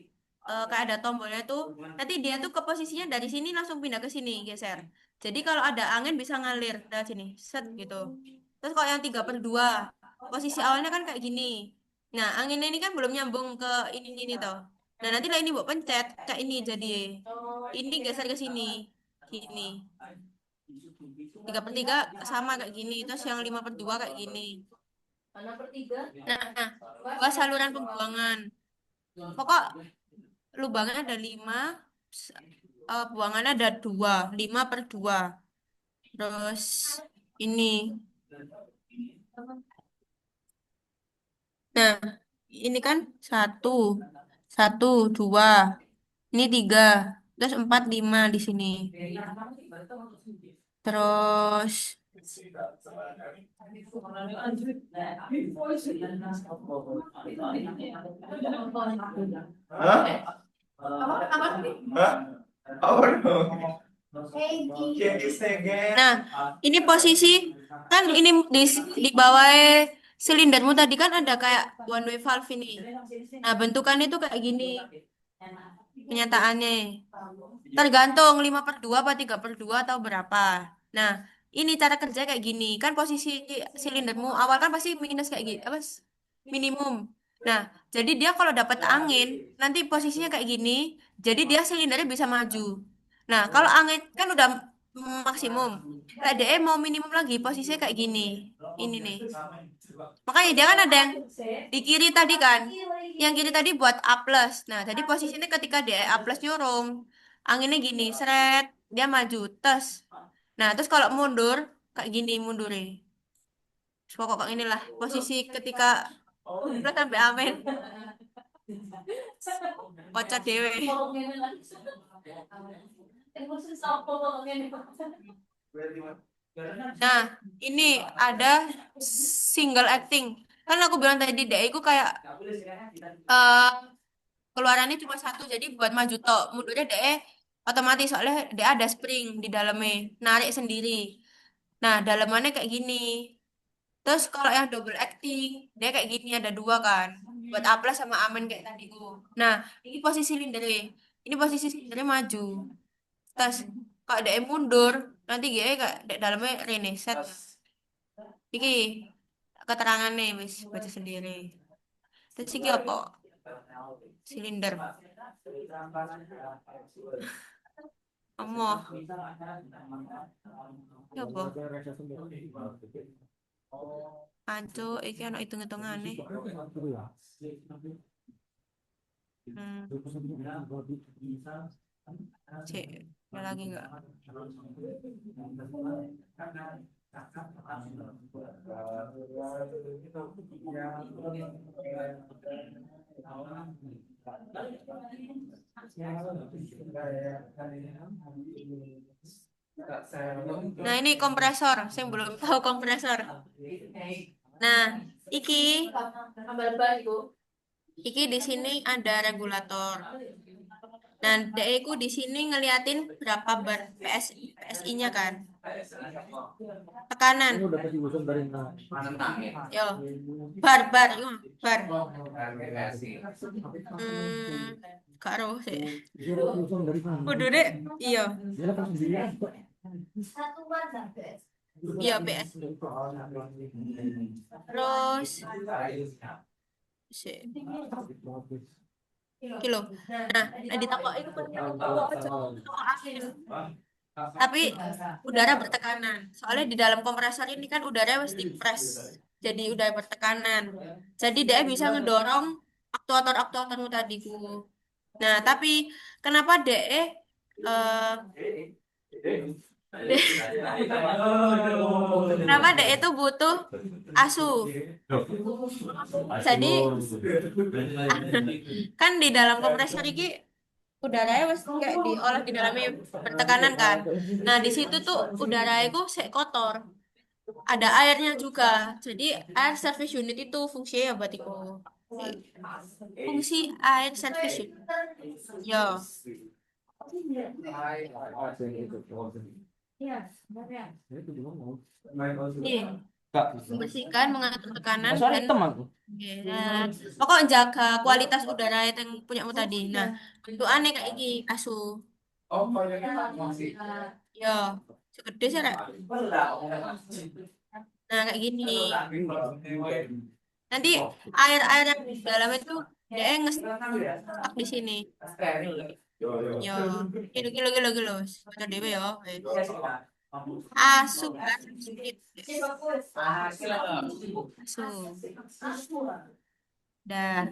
kayak ada tombolnya tuh, nanti dia tuh ke posisinya dari sini langsung pindah ke sini, geser. Jadi kalau ada angin bisa ngalir dari sini, set gitu. Terus kalau yang 3/2, posisi awalnya kan kayak gini. Nah, anginnya ini kan belum nyambung ke ini toh. Nah, nanti lah ini buat pencet kayak ini jadi ini geser ke sini. Gini. 3/3 sama kayak gini. Terus yang 5/2 kayak gini. Nah, dua saluran pembuangan. Pokok lubangnya ada 5, buangannya ada 2, 5/2. Terus ini. Nah, ini kan satu, satu, 2, ini 3, terus 4, 5 di sini. Terus Hah? Hah? Apa dong? Kayak istege. nah, ini posisi kan ini di bawah silindermu tadi kan ada kayak one way valve ini. Nah, bentukannya itu kayak gini kenyataannya. Tergantung 5/2 apa 3/2 atau berapa. Nah, ini cara kerja kayak gini. Kan posisi silindermu awal kan pasti minus kayak gini, apa? Minimum. Nah, jadi dia kalau dapat angin, nanti posisinya kayak gini, jadi dia silindernya bisa maju. Nah, kalau angin kan udah maksimum. Kayak dia mau minimum lagi, posisinya kayak gini. Ini nih. Makanya dia kan ada yang di kiri tadi kan. Yang kiri tadi buat A plus. Nah, tadi posisinya ketika dia A plus nyurung, anginnya gini, seret, dia maju, tes. Nah, terus kalau mundur, kayak gini mundurnya. Pokok inilah posisi ketika plus sampai amin. Kocak dewe. Nah, ini ada single acting. Kan aku bilang tadi deh, aku kayak eh keluarannya cuma satu, jadi buat maju tok, mundurnya deh otomatis soalnya dia ada spring di dalamnya, narik sendiri. Nah, dalamannya kayak gini. Terus kalau yang double acting, dia kayak gini ada 2 kan, buat A plus sama amen kayak tadi tuh. Nah, ini posisi silindernya, ini posisi silindernya maju. Terus kalau dia mundur, nanti dia kayak di dalamnya reset. Iki keterangannya wis baca sendiri. Terus iki apa? Silinder. Emoh. Ya apa? Anco, iki ana hitung-hitungane. Hmm, cek, ada lagi nggak? Nah, ini kompresor. Saya belum tahu kompresor. Nah, iki di sini ada regulator. Dan DE ku di sini ngeliatin berapa bar PSI-nya kan. Tekanan. Ini udah pasti usung dari nol. Yo, bar yo, bar. Karo sih. Disuruh usung dari mana? Kudu deh, iya, Dia kan sendirian. iya PS. Terus sih, kilo. Nah, ditakok itu kan takok angin. Tapi udara bertekanan. Soalnya di dalam kompresor ini kan udara mesti press. Jadi udara bertekanan. Jadi dia bisa ngedorong aktuator-aktuatormu tadi ku. Nah, tapi kenapa DE kenapa DE itu butuh ASU? Jadi kan di dalam kompresor ini udaranya wis kayak diolah di dalamnya bertekanan kan. Nah, di situ tuh udara itu sek kotor. Ada airnya juga. Jadi air service unit itu fungsinya ya buat itu. Fungsi air service unit. Yo. Iya. Membersihkan, mengatur tekanan dan ya, pokok jaga kualitas udara yang punyamu tadi. Nah, itu aneh kayak gini asu. Oh, masih. Yo, segede sih rek. Nah, kayak gini. Nanti air-air yang di dalam itu dia ngestak di sini. Yo, kilo. Baca dewe yo. Asup kan. Asup. Dah.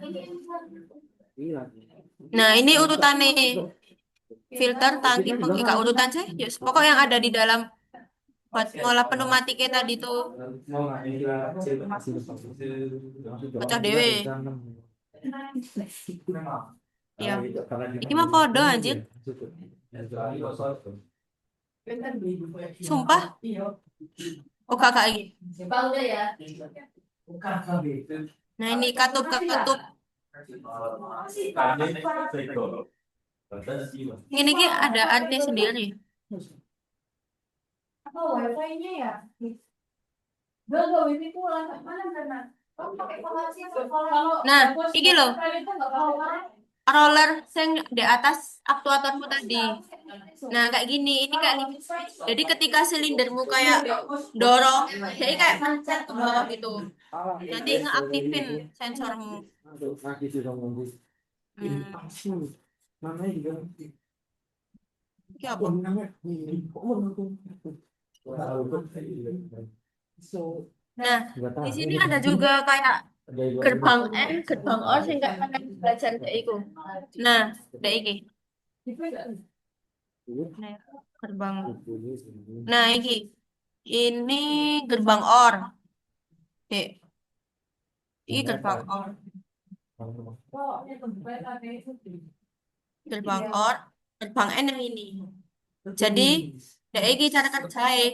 Nah, ini urutannya filter, tangki, penggiga urutan sih. Yes. Pokok yang ada di dalam buat ngolah pneumatiknya tadi tuh. Baca dewe. Ya. Ini mah podo anjir. Sumpah. Oh kakak ini. Nah ini katup. Ini ki ada arti sendiri. Apa wifi-nya ya? Gak wifi pulang. Mana karena kamu pakai koneksi kalau Nah, iki loh. kita nggak tahu kan? Roller yang di atas aktuatormu tadi. Nah, kayak gini. Ini kayak jadi ketika silindermu kayak dorong, jadi kayak mencet ke bawah gitu. Nanti ngeaktifin sensormu. Namanya juga Iki apa? Nah, di sini ada juga kayak gerbang N, gerbang O sing kayak pakai belajar dek iku. Nah, dek iki. Nah, gerbang. Nah, iki. Ini gerbang OR. Dek. Ini gerbang OR. Gerbang OR, gerbang N yang ini. Jadi, dek iki cara kerjae.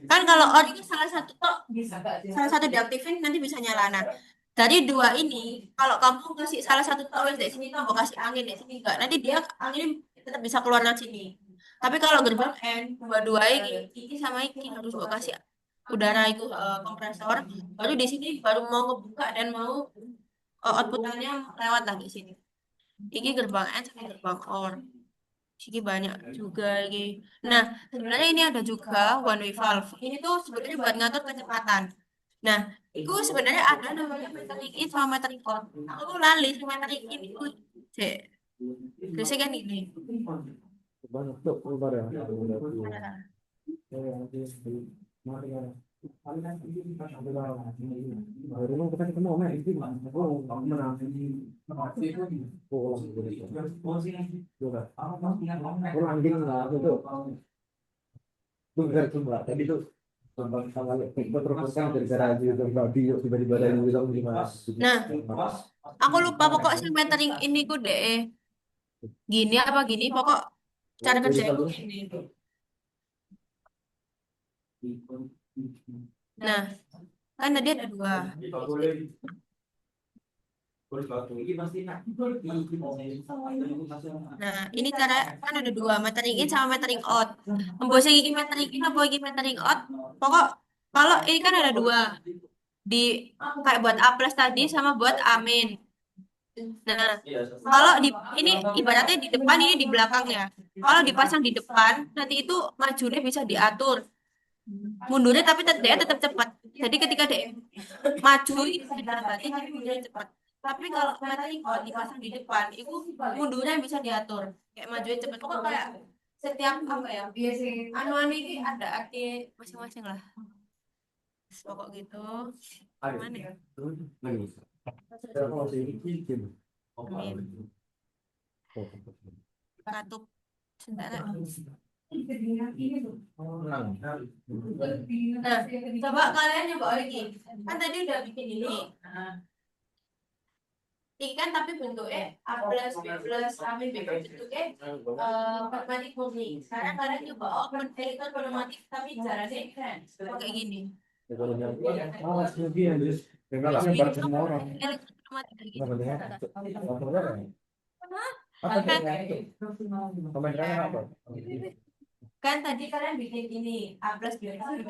Kan kalau OR itu salah satu diaktifin nanti bisa nyala. Nah, dari dua ini, kalau kamu kasih salah satu tower dari sini, kamu kasih angin dari sini enggak, nanti dia angin tetap bisa keluar dari sini. Tapi kalau gerbang N, dua-dua ini sama ini harus gue kasih udara itu kompresor, baru di sini baru mau ngebuka dan mau outputannya lewat lah di sini. Ini gerbang N sama gerbang OR. Sini banyak juga ini. Nah, sebenarnya ini ada juga one way valve. Ini tuh sebenarnya buat ngatur kecepatan. Nah, itu sebenarnya ada namanya metering in sama metering out. Aku tuh lali sama metering in itu. Cek. Biasanya kan ini. banyak tuh keluar ya. Rumah kita ketemu sama itu langgeng lah itu bener tuh mbak tadi tuh kalau kita terus dari garasi itu babi tiba-tiba ada yang bilang gimana. Nah, aku lupa pokok sih metering ini ku deh. Gini apa gini pokok cara kerja itu gini. Nah, kan tadi ada dua. Nah, ini cara kan ada dua, metering in sama metering out. Mbok iki metering in apa iki metering out? Pokok kalau ini kan ada dua. Di kayak buat A plus tadi sama buat amin. Nah, kalau di ini ibaratnya di depan ini di belakang ya. Kalau dipasang di depan, nanti itu majunya bisa diatur. Mundurnya tapi dia tetap cepat. Jadi ketika dia maju itu bisa dilatih tapi mundurnya cepat. Tapi kalau materi kalau dipasang di depan, itu mundurnya bisa diatur. Kayak majunya cepat. Pokoknya kayak setiap apa ya? Anu ini ada arti masing-masing lah. Pokok gitu. Mana ya? Katup. Sebentar. Nah, coba kalian nyoba lagi. Kan tadi udah bikin ini. Ini kan tapi bentuknya A plus, B plus, A B bentuknya pragmatik murni. Sekarang kalian coba open filter pneumatik tapi jalannya kan kayak gini. Kan tadi kalian bikin ini A plus B plus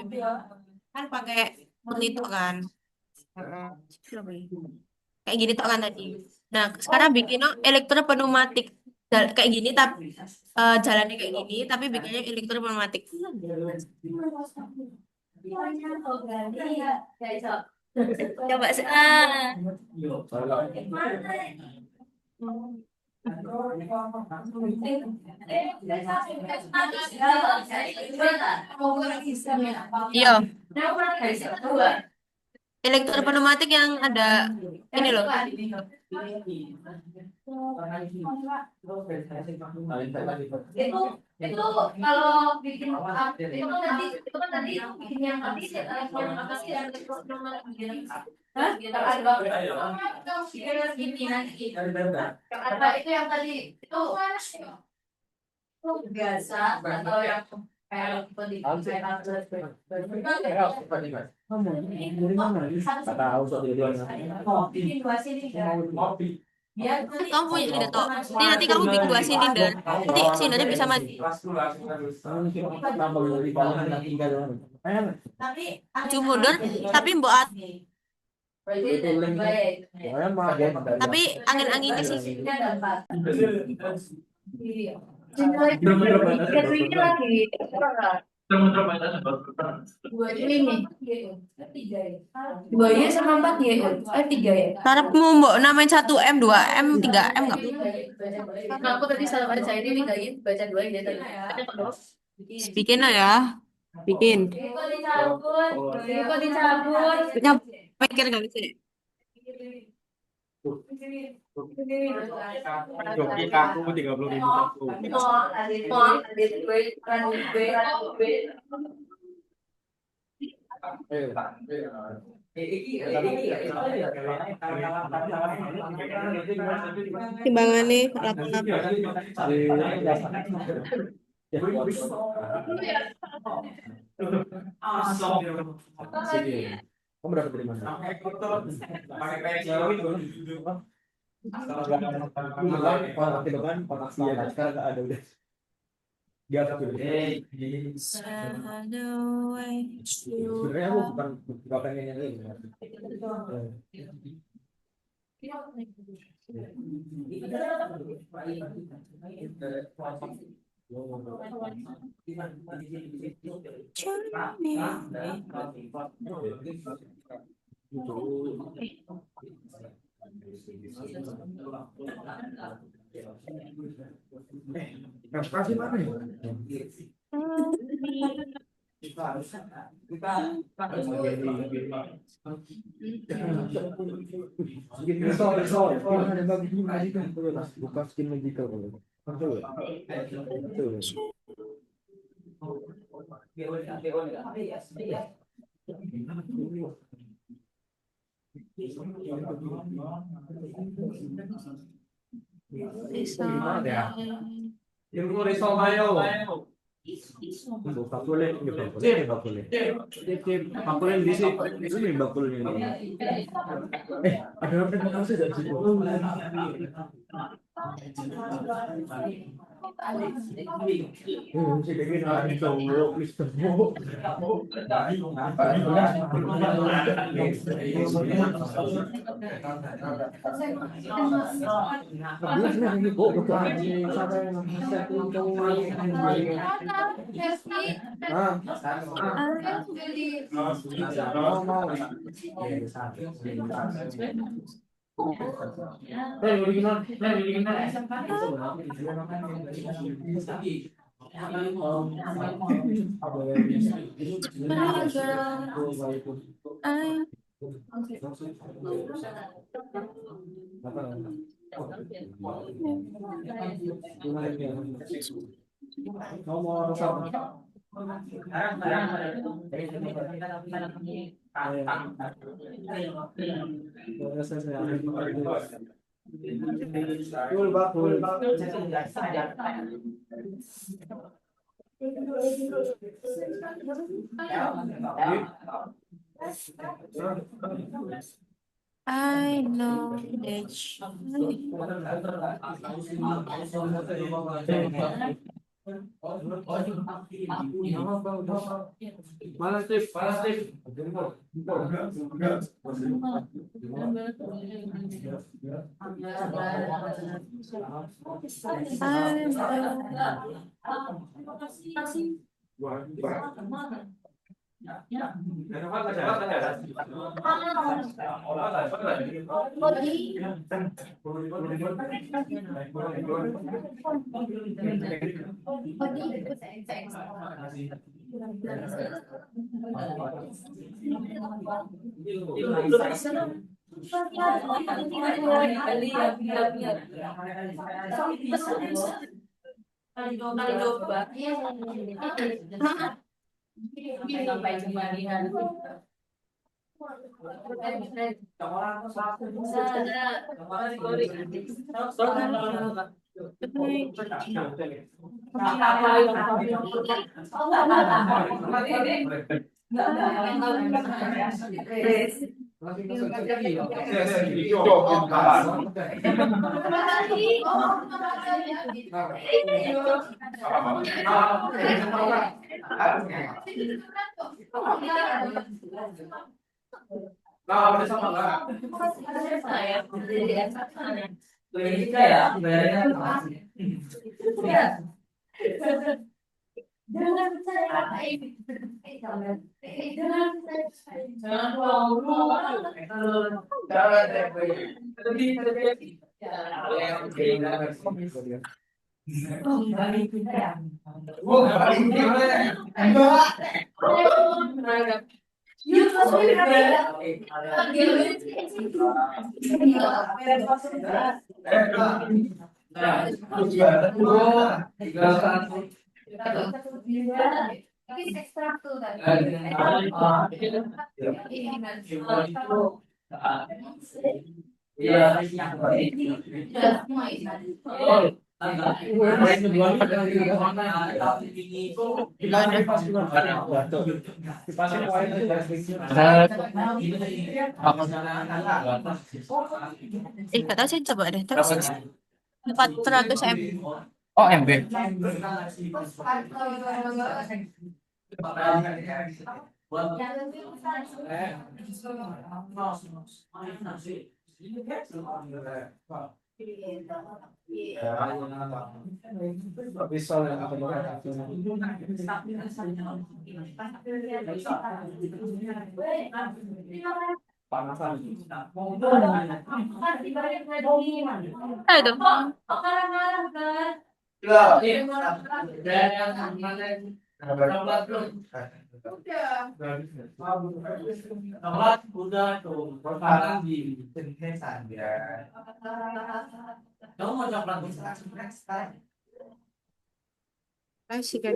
kan pakai murni kan. Kayak gini tuh kan tadi. Nah, sekarang bikin elektropneumatik kayak gini tapi jalannya kayak gini tapi bikinnya elektropneumatik. Coba Iya, elektropneumatik yang ada ini loh. Itu kalau bikin itu kan tadi bikin yang tadi yang apa sih yang Hah? Gini nanti. Kata itu yang tadi itu biasa atau yang kayak Dari mana? Nggak tahu soal dia. bikin dua silinder. Biar nanti Kamu punya silinder toh. Jadi nanti kamu bikin 2 silinder. Nanti silindernya bisa mati. Tambah dari bawah dan tinggal doang. tapi Maju mundur, tapi mbok tapi angin-anginnya sih. Dua ini. Dua ya sama 4 ya. 3 ya. Karepmu mbok namain 1M, 2M, 3M enggak? Karena aku tadi salah baca ini 3 ya, baca 2 ya tadi. Bikin ya. Bikin. Kok dicabut. Pikir enggak bisa. Joki kaku 30.000 kaku. Timbangannya lapan-lapan. Kamu dapat dari mana? Pakai pensil itu. Pakai beban, pakai sekarang nggak ada udah. Dia tuh. Sebenarnya aku bukan nggak pengen yang ini. Kasih mana ya? Bukan skin magical kalau. Yang gue risau mayo. Bakulnya di sini. Ini bakulnya ini. Ada apa yang masih dari situ? Mesti bikin orang itu Mister Bo. Nomor satu. Bakul. I know that Mana Steve? Kali coba. Sampai jumpa di hari. Nah, udah sama enggak? Ekstrak tuh tadi. Kata saya coba deh. Terus 400 M. Oh, MB. Ada itu. Udah tuh, perkataan di Tentesan ya. Kamu mau coklat next time? Kasih kan.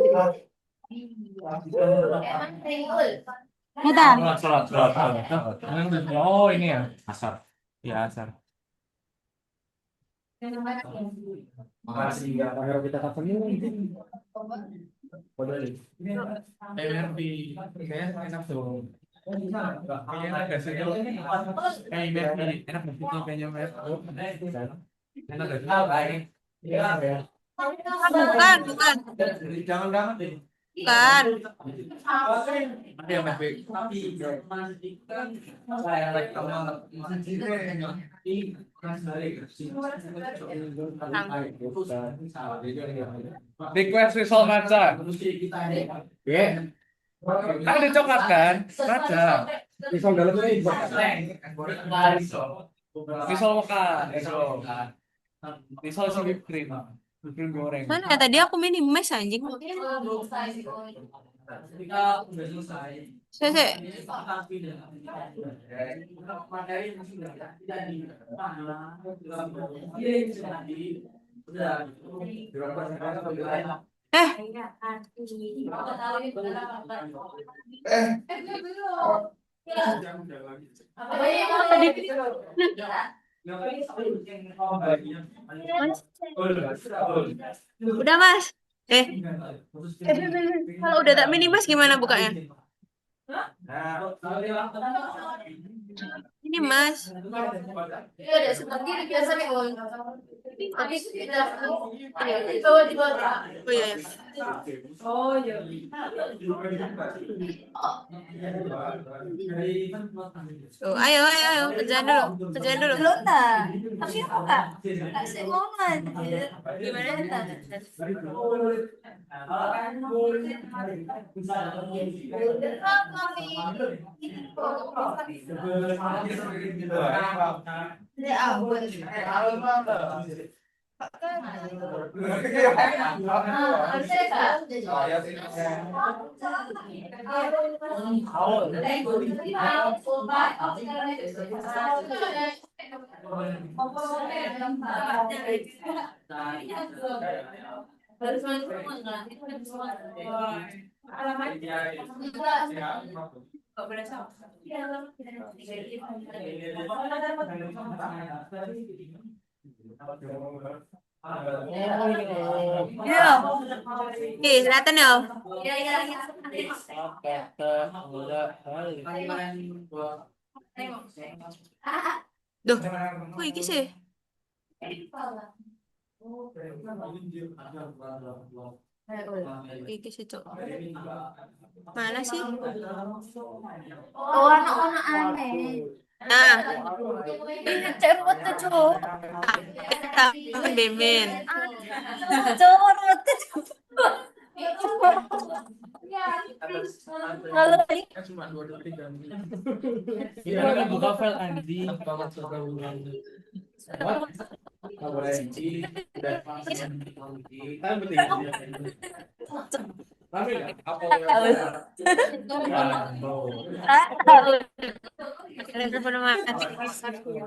Ada. Salat. Oh, ini ya. Asar. Ya, asar. Makasih ya. Kamera kita kapan ini? MRP. Kayaknya enak tuh. Kayaknya enak gak sih? MRP. Enak gak sih kayaknya enak gak sih? Iya. Bukan. Jangan deh. Bukan. Ada yang MRP. Tapi memastikan saya like sama Request visual matcha. Ya. Kan ada coklat kan? Matcha. Pisau dalam ini. Visual mocha. Visual si whipped cream. Whipped cream goreng. Mana ya tadi aku main mes anjing. Ketika udah selesai, Saya materi sudah jadi udah udah Mas. Kalau udah tak mini Mas gimana bukanya? Ini Mas. Iya, ada seperti biasa nih, tapi kita coba Oh iya. Oh iya. Tuh, ayo, kerjain dulu. Belum tak. Tapi apa? Tak sih ngono anjir. Gimana? Ini awal. Iya. Kelihatan ya? Duh, kok iki sih? Iki sih, Cok. Mana sih? Oh, anak-anak aneh. Nah, Ini cepet tuh, Cuk. tapi Bemen. Cuk, cepet tuh. Kalau ini Ini buka file anjing. Telepon mati.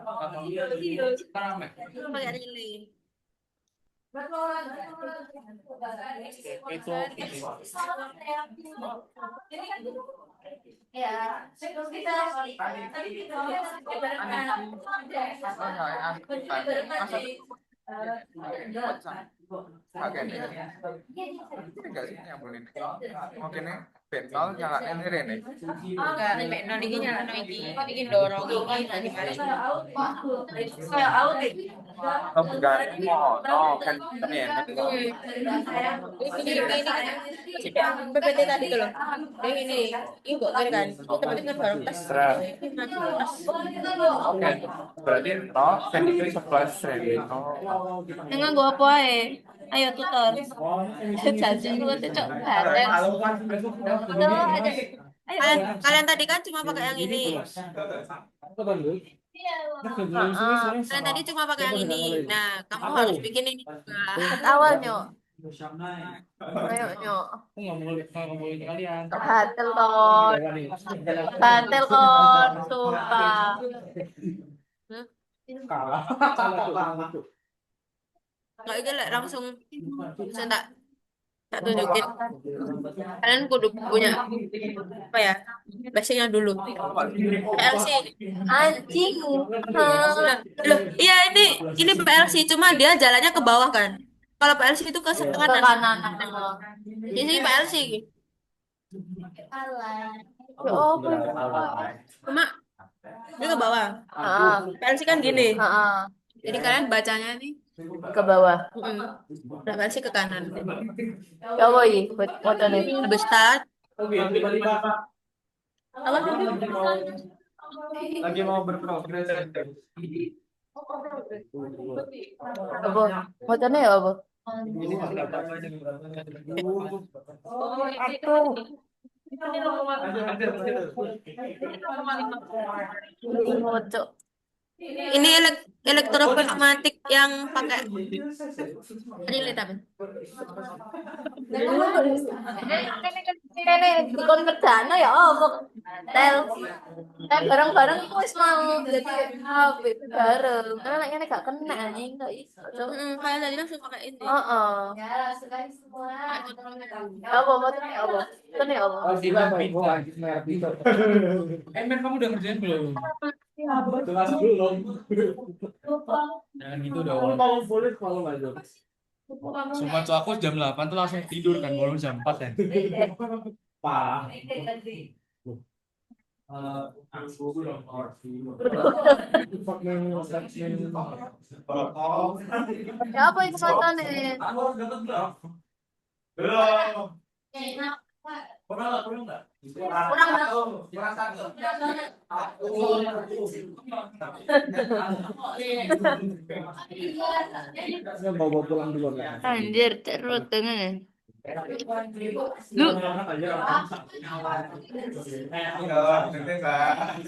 Pakai relay. ya, Mungkin bentol nyalain ini nih. Enggak, nek nol iki nyalano iki. Iki dorong iki tadi mari. Oh, bukan. Oh, kan ini ya. Ini PPT tadi tuh loh. Yang ini kok kira kan. Itu penting kan baru tes. Oke. Berarti toh sendiri sebelas ribu. Dengan gua apa ae? Ayo tutor. Janji gua tuh cok badan. Kalian tadi kan cuma pakai yang ini. Kalian tadi cuma pakai yang ini. Nah, kamu harus bikin ini juga. awalnya ayo nyok Kalian. batel kon sumpah Nggak itu lah langsung bisa tak tunjukin. Kalian kudu punya apa ya? Basicnya dulu. PLC. anjing Loh, iya ini PLC cuma dia jalannya ke bawah kan. Kalau PLC itu ke ke kanan. kanan Di sini PLC. oh Cuma dia ke bawah. PLC kan gini. Jadi kalian bacanya nih ke bawah Nah, PLC ke kanan. ya woi buat foto nih Habis start apa? Lagi mau berprogres. apa fotonya ya apa Ini foto Ini elektropneumatik yang pakai relay tapi. Nenek dikon kerjaan ya apa tel bareng-bareng itu wis mau jadi HP bareng karena nek ngene gak kena anjing gak iso Cuk. Kalian tadi langsung pakai ini. Heeh. Apa fotonya apa fotonya apa Ember kamu udah ngerjain belum? Jelas belum. Jangan gitu dong. Sumpah tuh aku jam 8 tuh langsung tidur kan, baru jam 4 ya. Parah. ya apa itu fotonya Belum. Kurang nggak? Kurang satu. Saya bawa pulang dulu kan. Anjir, terus dengan. Enggak, nanti, Pak.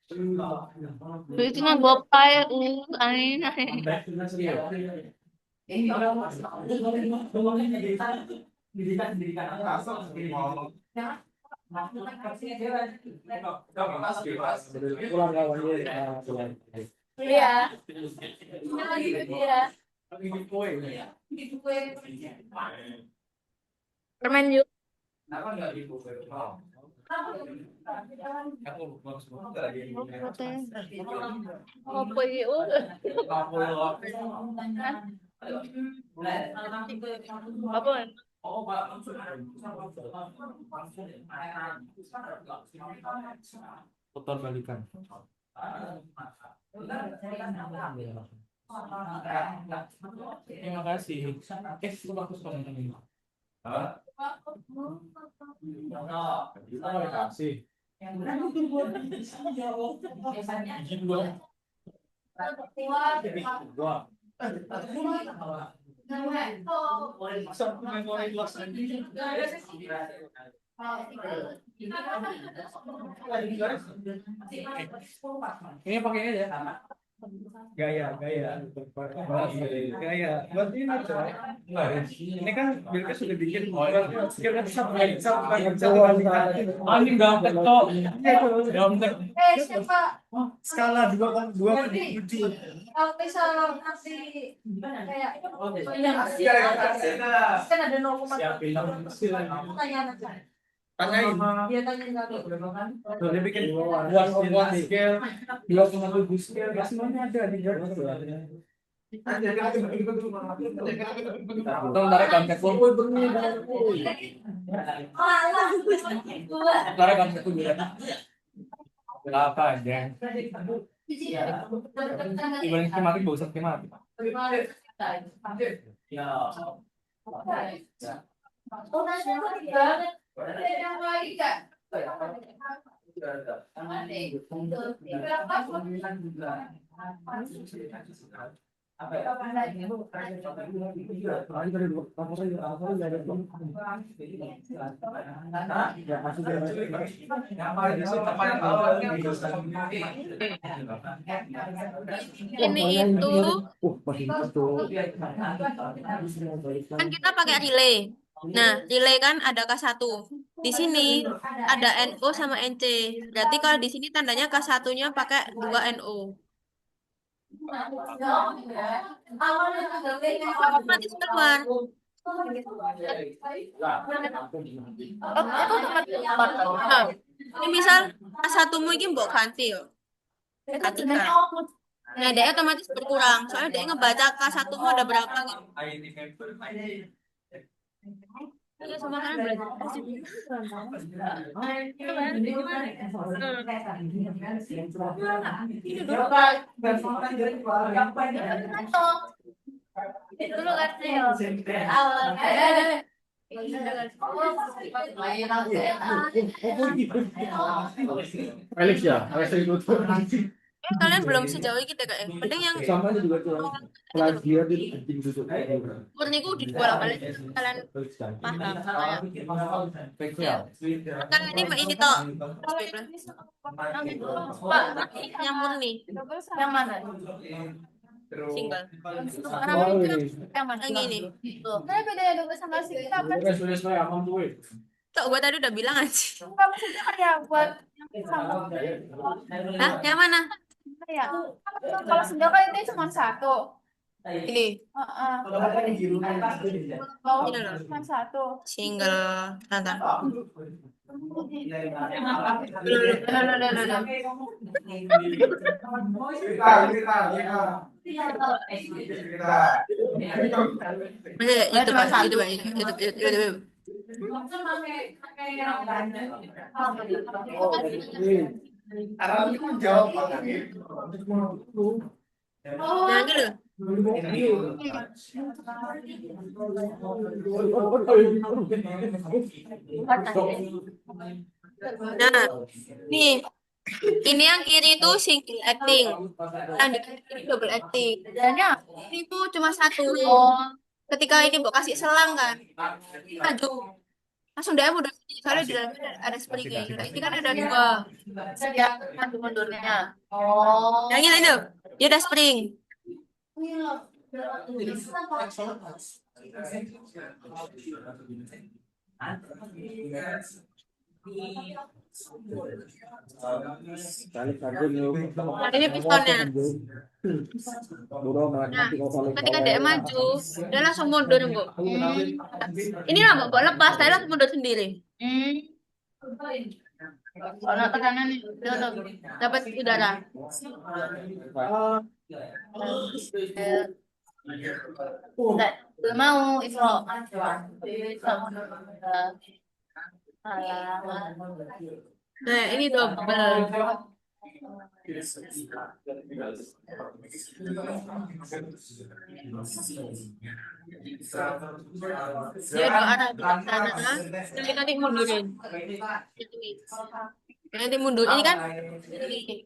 Itu nggak gopay, ain. Pulang kawan Iya. Iya. Permen juga. Aku bagus banget. Apa itu? Apa? Putar balikan. Terima kasih. Itu bagus banget ini. kasih. Izin dua. Gua Ini pakainya ya. Gaya. Buat ini aja. Ini kan Bilkes sudah bikin. Ini gampang kok. Gampang. Siapa? Skala dua Kalau misal nanti kayak kan ada 0,1 pertanyaan aja. Tanyain. Dia tanya satu. Tuh, dia bikin One scale, 2,7 scale, ya semuanya ada di Jawa. Tolong tarik gambarku. Tarik gambarku dulu. Apa aja? Dibanding skematik, gak usah skematik. Oh, nanya banget. Yang lagi kak. Ini itu kan kita pakai relay. Nah, relay kan ada K1. Di sini ada NO sama NC. Berarti kalau di sini tandanya K1-nya pakai 2 NO. Otomatis keluar. Nah, ini misal K1-mu ini mbok ganti yo. K3. Nah, dia otomatis berkurang. Soalnya dia ngebaca K1-mu ada berapa gitu. Iya, sama kan belajar. Itu lo Felix ya, Felix ikut. kalian belum sejauh itu kayak penting yang Sama juga tuh kelas dia di anjing duduk. murniku di bola balik kalian paham kayak kan ini toh Pak yang murni yang mana single yang mana yang ini tuh kan bedanya dulu sama si kita apa Sudah saya akan tuh. Cok, gue tadi udah bilang aja. Enggak maksudnya kayak buat yang sama Hah? Yang mana? ya. Kalau senjata itu cuma satu. Ini. Heeh. Ini Bawah loh. cuma satu. Single. Tantang. YouTube. Arah itu jawab Pak. Nah, gitu loh. Nah, nih, ini yang kiri itu single acting, yang di kiri double acting. Bedanya. Ini tuh cuma satu. Oh, Ketika ini mau kasih selang kan, maju. Langsung dia mudah. Soalnya di dalamnya ada springnya. Nah, ini kan ada dua. yang maju mundurnya. Oh. Yang ini tuh, dia ada spring. Nah, ini pistonnya. Nah, ketika dia maju, dia langsung mundur, Bu. Ini lah, Mbak, lepas, saya langsung mundur sendiri. Kalau tekanan nih, Dapat udara. enggak, belum mau Isro. Nah, ini double. Dia dua arah ke sana, nanti mundurin. Nanti mundur. Ini kan ini.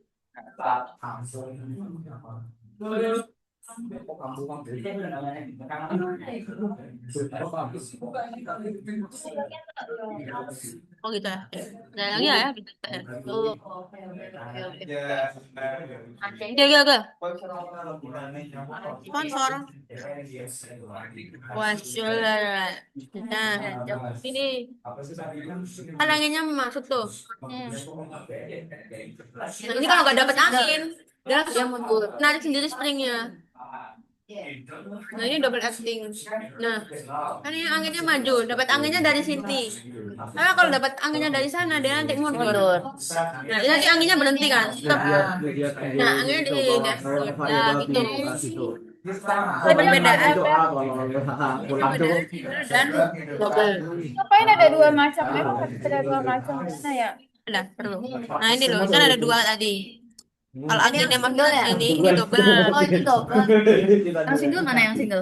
Oh gitu ya. Nah, lagi ya, gitu. Oh. Oke. Sponsor. Wah, nah, ini kan anginnya masuk tuh. Nah, ini kalau nggak dapet angin, dia mundur. Narik sendiri springnya. Nah, ini double acting. Nah, kan ini anginnya maju, dapat anginnya dari sini. Karena kalau dapat anginnya dari sana, dia nanti mundur. Nah, ini nanti anginnya berhenti kan? Stop. Nah, anginnya di nah, gitu. Perbedaan dan double. Ngapain ada dua macam? Ada dua macam mana ya? Ada perlu. Nah, ini loh, kan ada dua tadi. Kalau anginnya masuk ini double. Oh, itu double. Yang single mana yang single?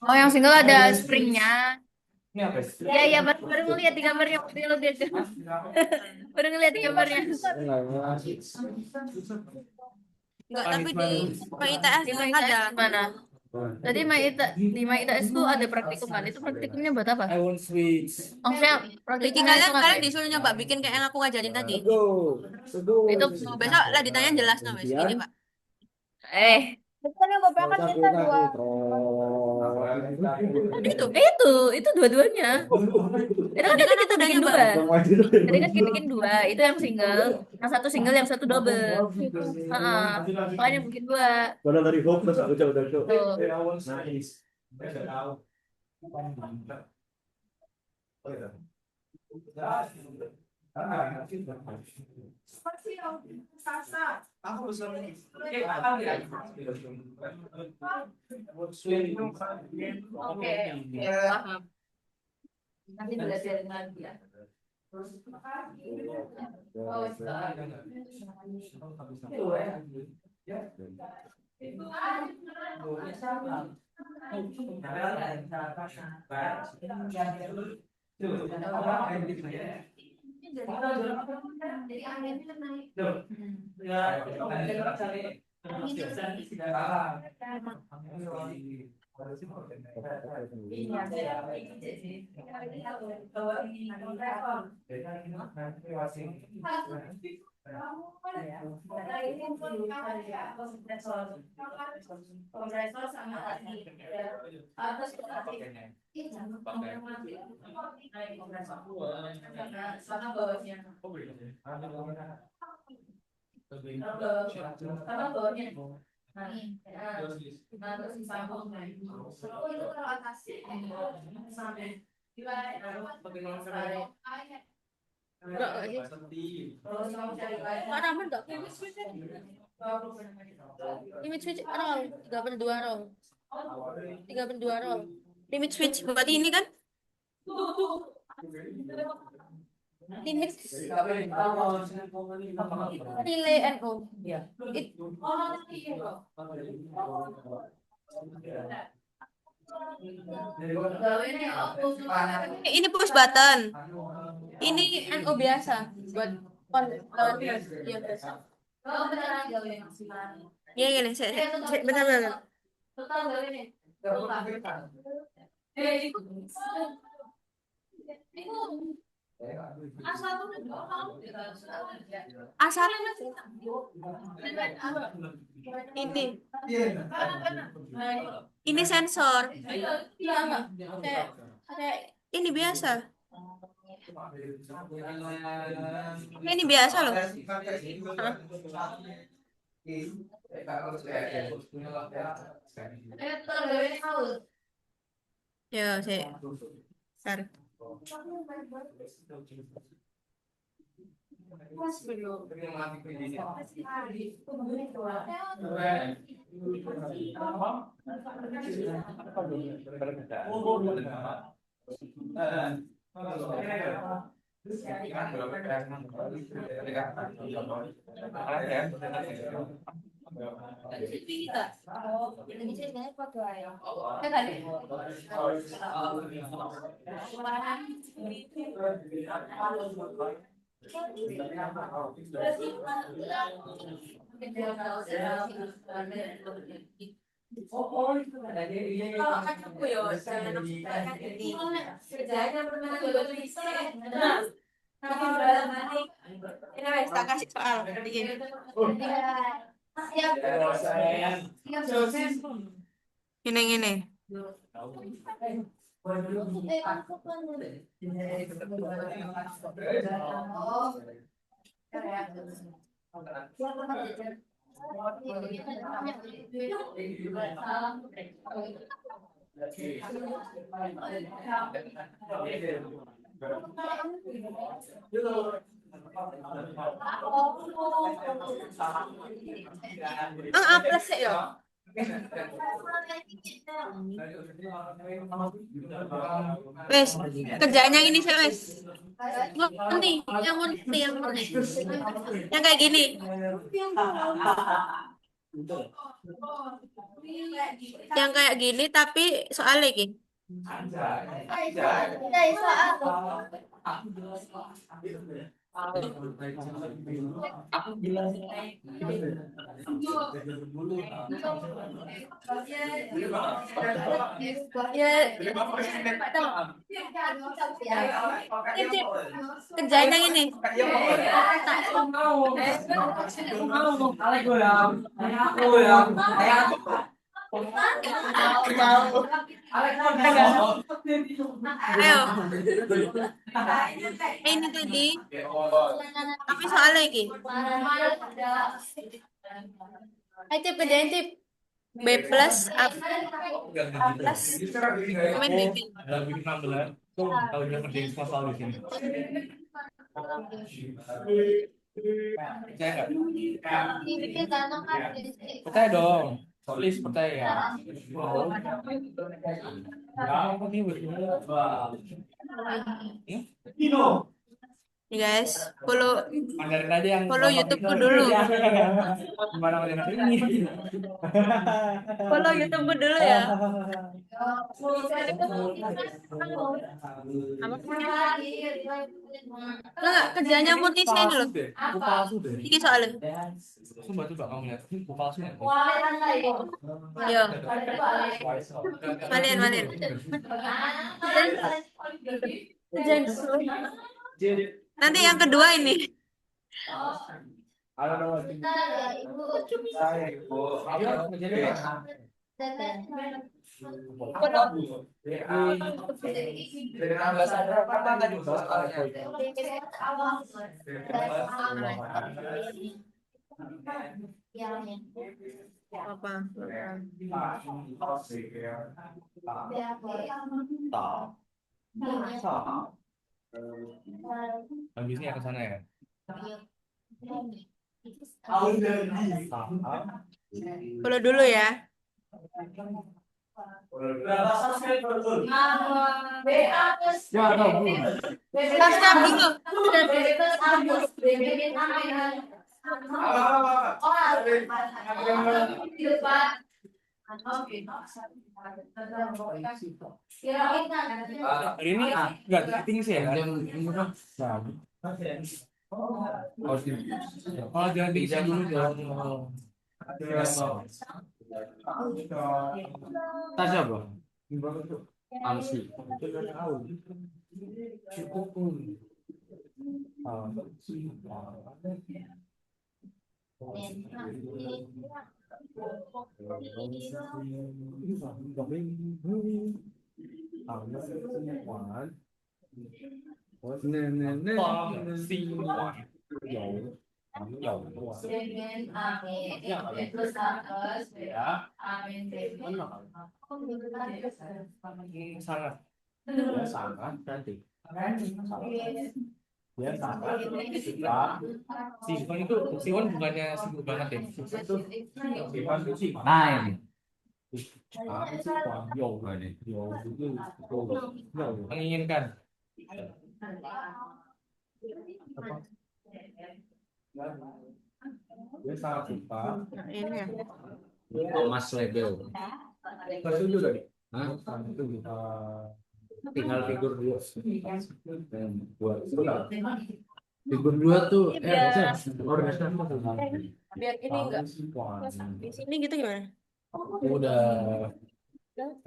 Oh, yang single ada springnya. Ya, baru ngeliat di gambarnya. Baru ngeliat di gambarnya. Enggak, tapi di ITS ada. Mana? Tadi di MyITS tuh ada praktikum kan? Itu praktikumnya buat apa? Maksudnya Jadi praktikumnya itu kalian ngapain? disuruh nyoba bikin kayak yang aku ngajarin tadi. Itu Besok lah ditanya jelas nih, Mas. Ini, Pak. bukan yang Bapak kan kita dua. Itu dua-duanya. Itu kan kita bikin dua. Tadi kan kita bikin dua. Itu yang single. Yang satu single, yang satu double. Makanya bikin dua. Padahal dari hope terus aku coba Tuh. Oke, paham. Nanti belajarin lagi ya. Jadi akhirnya naik. Kompresor sama atas sama bawahnya. Sama bawahnya. Nah, terus disambung. Oh, itu kalau atasnya sampai terus kamu cari lain. Pak Rahman enggak limit switch roll 3/2 roll. 3/2 roll. Limit switch berarti ini kan? limit nilai NO. Ini push button. Ini NO biasa buat ya biasa. Ya gini, bentar bentar. Asal ini sensor. Kayak ini biasa. Ini biasa loh. Ya, saya. Bentar. Ini wes tak kasih soal. Ini. A plus ya. Wes, kerjaan yang ini sih wes. Yang kayak gini. Yang kayak gini tapi soalnya gini. Kerjaan yang ini. Ayo. Ini tadi. Tapi soalnya lagi. Ayo kerjain tip. B plus A plus. Main bikin. Kalau dia kerjain semua soal di sini. Percaya dong. Please percaya. Nih guys, follow yang YouTube-ku dulu. Gimana ini? Follow YouTube-ku dulu ya. Enggak, kerjanya Mutisnya ini loh. Ini soalnya. Coba kamu lihat. Ini palsu ya? Yo. Malian. Kerjaan dulu. Nanti yang kedua ini. Apa? Habisnya ke sana ya? Follow dulu ya. Stop dulu. Ini nggak tinggi sih ya. Oh, jangan bisa dulu dong. Tas apa? Amsi. Sangat. Ya sangat nanti. Ya sangat. Siwon bukannya sibuk banget ya. Nah ini. Menginginkan. Dia sangat suka. Ini ya. Thomas Lebel. Setuju tadi. Hah? Itu kita Tinggal figur 2. buat sudah. Figur 2 tuh Biar- organisasi. Biar ini enggak di sini gitu gimana? Udah.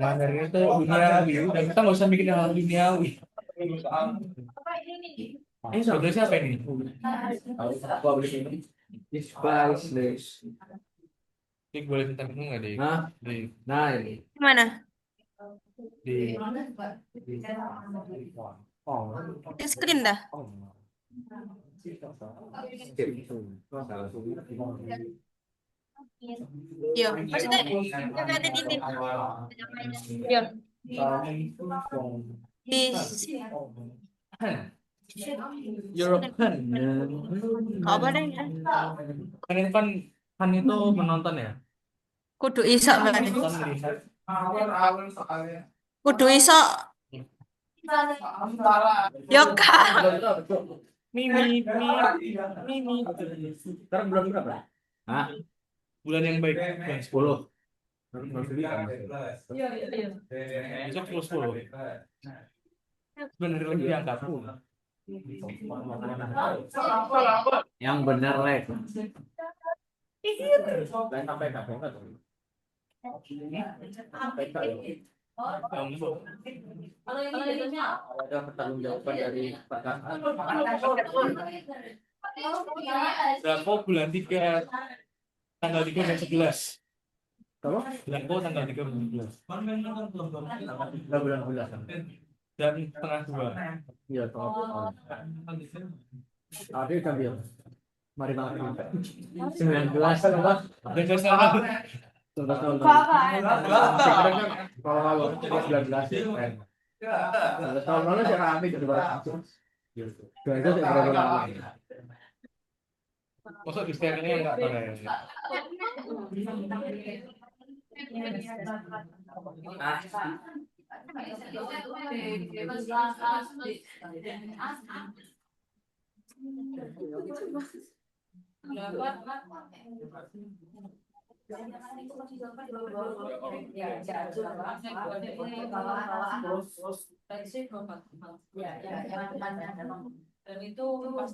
Mandarin itu duniawi. Udah kita nggak usah bikin hal duniawi. Ini sebetulnya siapa ini? Apa beli ini? Spiceless. Dik boleh minta minum nggak deh? Nah, nah ini. Gimana? Di Oh, Di screen dah. Yo, maksudnya yang ada di ini. Yo, di European. apa deh ya? kan itu kan itu menonton ya. Kudu iso berarti. Nonton melihat. Kudu iso. Yo kak. Mimi. sekarang bulan berapa? Hah? Bulan yang baik. Bulan 10. Besok 10. Bener lagi angkat. Yang benar, Lek. Sampai kapan kan? Ada pertanggungjawaban dari perkataan. Berapa bulan 3 tanggal 3 dan 11. Kalau Berapa tanggal 3 dan 11. bulan Dan tengah 2. iya kalau ada ambil. Mari makan. 19 apa? Dan selesai. 19 tahun. Kalau 19 ya. 19 tahun lalu saya rame jadi barang. Gak ada berapa lama. Masuk di setiap ini enggak tahu ya. Dan itu pas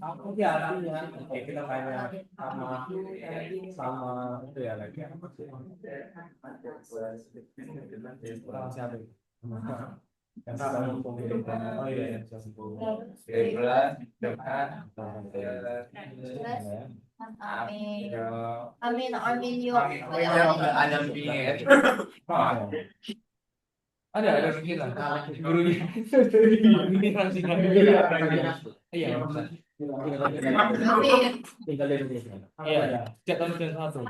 Aku ya artinya kita kayak sama itu ya lagi. Oh iya, Amin. Amin, amin, yo. Ada pikiran. Gurunya. Ini langsung iya. Tinggal di Indonesia. Iya, setiap tahun dan 1.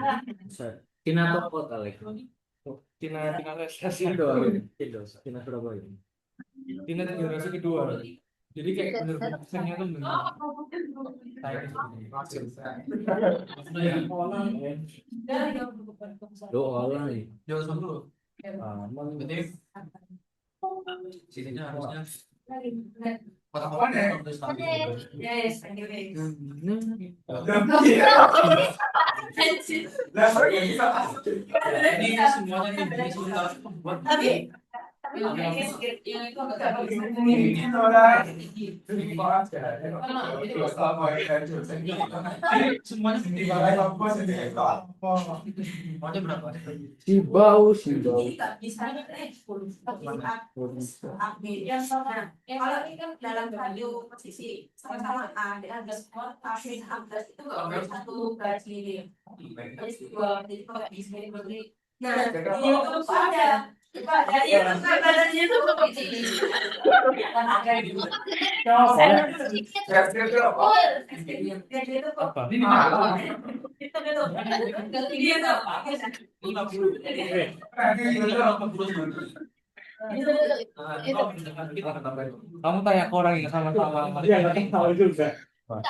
Kinato kali. Tina Les Indo, Tina Surabaya. Tina generasi kedua. Jadi kayak bener-bener kesannya tuh bener. Doa lah nih. Jauh dulu. Aman. Sininya harusnya kotak-kotak ya. Yes, Ini semuanya nih sudah buat tapi semuanya gede maunya berapa? Sibau. kalau ini kan dalam satu posisi sama-sama A dengan sport A plus A plus itu nggak boleh satu gaji dua jadi pakai di sini berdiri. Nah di YouTube ada yang badannya itu begini. Apa? Kamu tanya ke orang yang sama-sama. Iya, nggak tahu juga. Call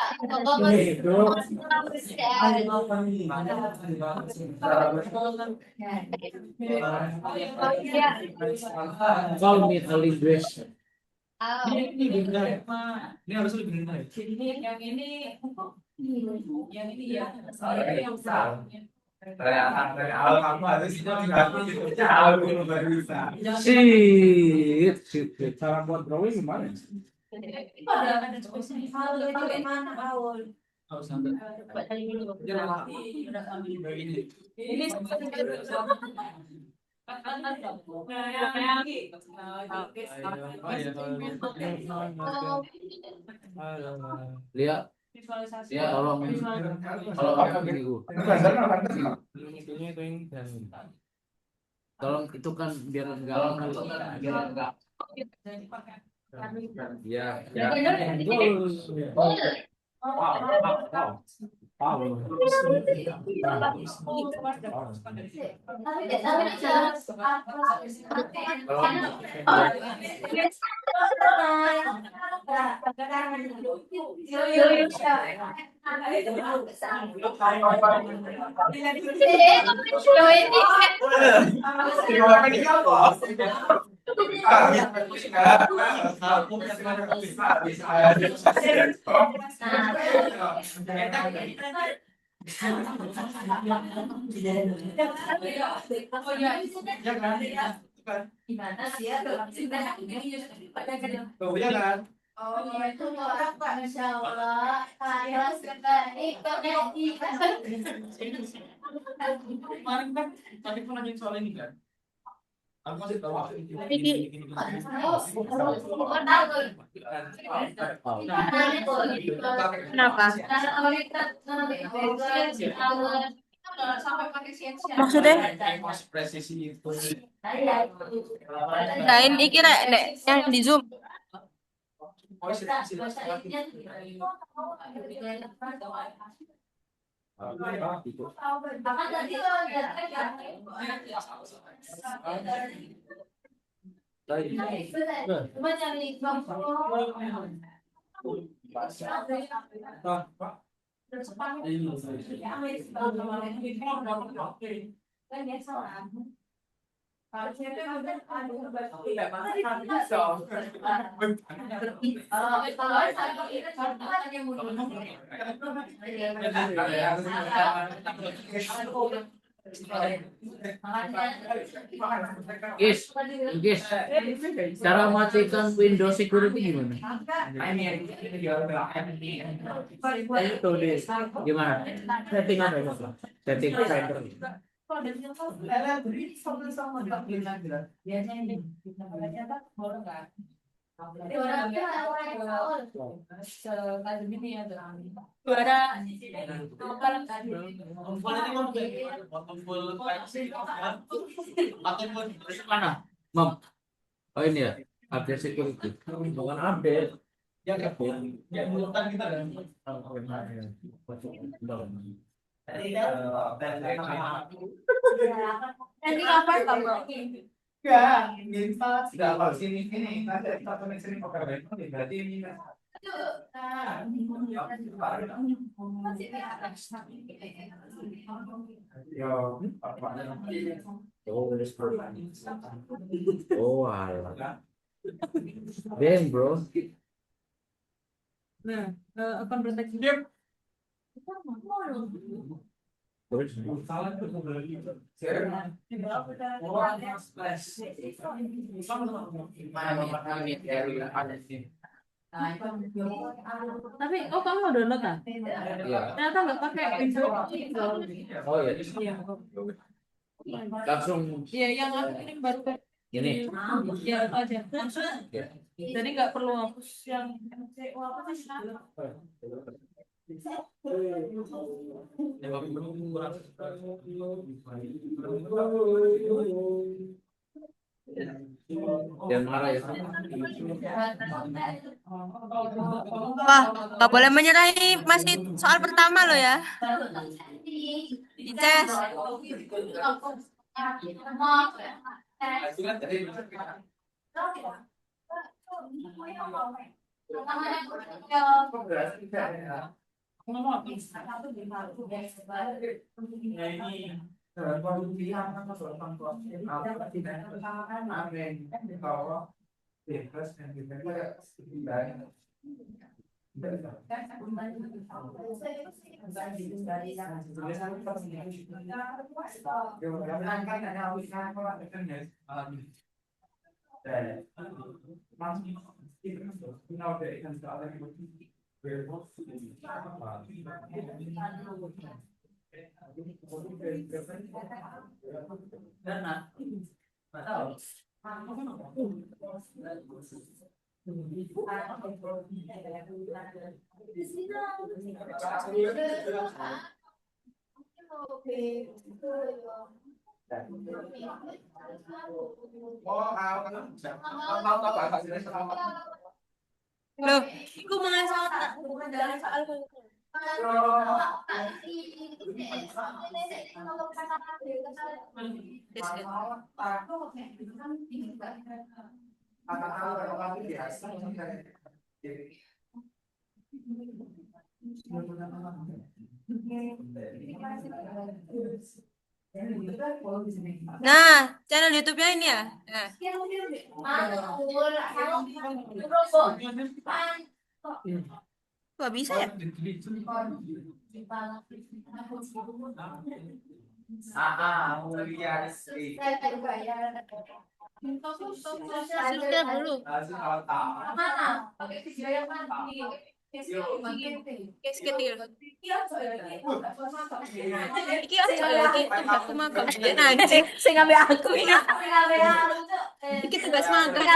me a linguist. Ini harus lebih rendah ya. Yang ini ya. Dari awal kamu ada sih jauh dulu baru bisa. Shit. Cara buat drawing gimana? Itu ada spesial itu mana awal. Harus sampai. Ini Lihat, ya tolong apa gitu. Tolong itu kan biar enggak. Ya. Gimana sih ya dalam cerita ini Tuh ya kan. oh itu orang Pak Masya Allah saya sebaik Kemarin kan tadi pun nanyain soal ini kan. Aku masih tahu. Kenapa? Maksudnya? Presisi itu. Lain iki rek nek yang di Zoom. Oh, Guys, cara matikan Windows security gimana? Itu deh. Gimana? Settingan apa? Setting finder. Mana? Mam. Oh ini ya. Update security. Bukan update. Ya kan. Ya menurut kita kan. Ini apa kamu? Enggak, minta tidak apa sini ini nanti kita connect sini pakai background berarti ini yo apa Oh, oh, alah. Damn, bro. Nah, akan proteksi. Terus, salah itu Tapi kamu udah download kan? Iya. Ternyata nggak pakai Oh ya. Langsung Iya, yang aku kirim baru kan. ini. Ya itu aja. Ya. Jadi nggak perlu hapus yang MC. Wah, apa sih? Jangan marah ya. Wah, nggak boleh menyerah ini masih soal pertama loh ya. Dites. Loh, aku mengasal jangan soal Nah, channel YouTube-nya ini ya. Nah. Gak bisa ya? Subscribe dulu. Skip ya. Iki aja ya, iki tugasku magang. Anjing, Sing ngambil aku ya. iki tugas magang.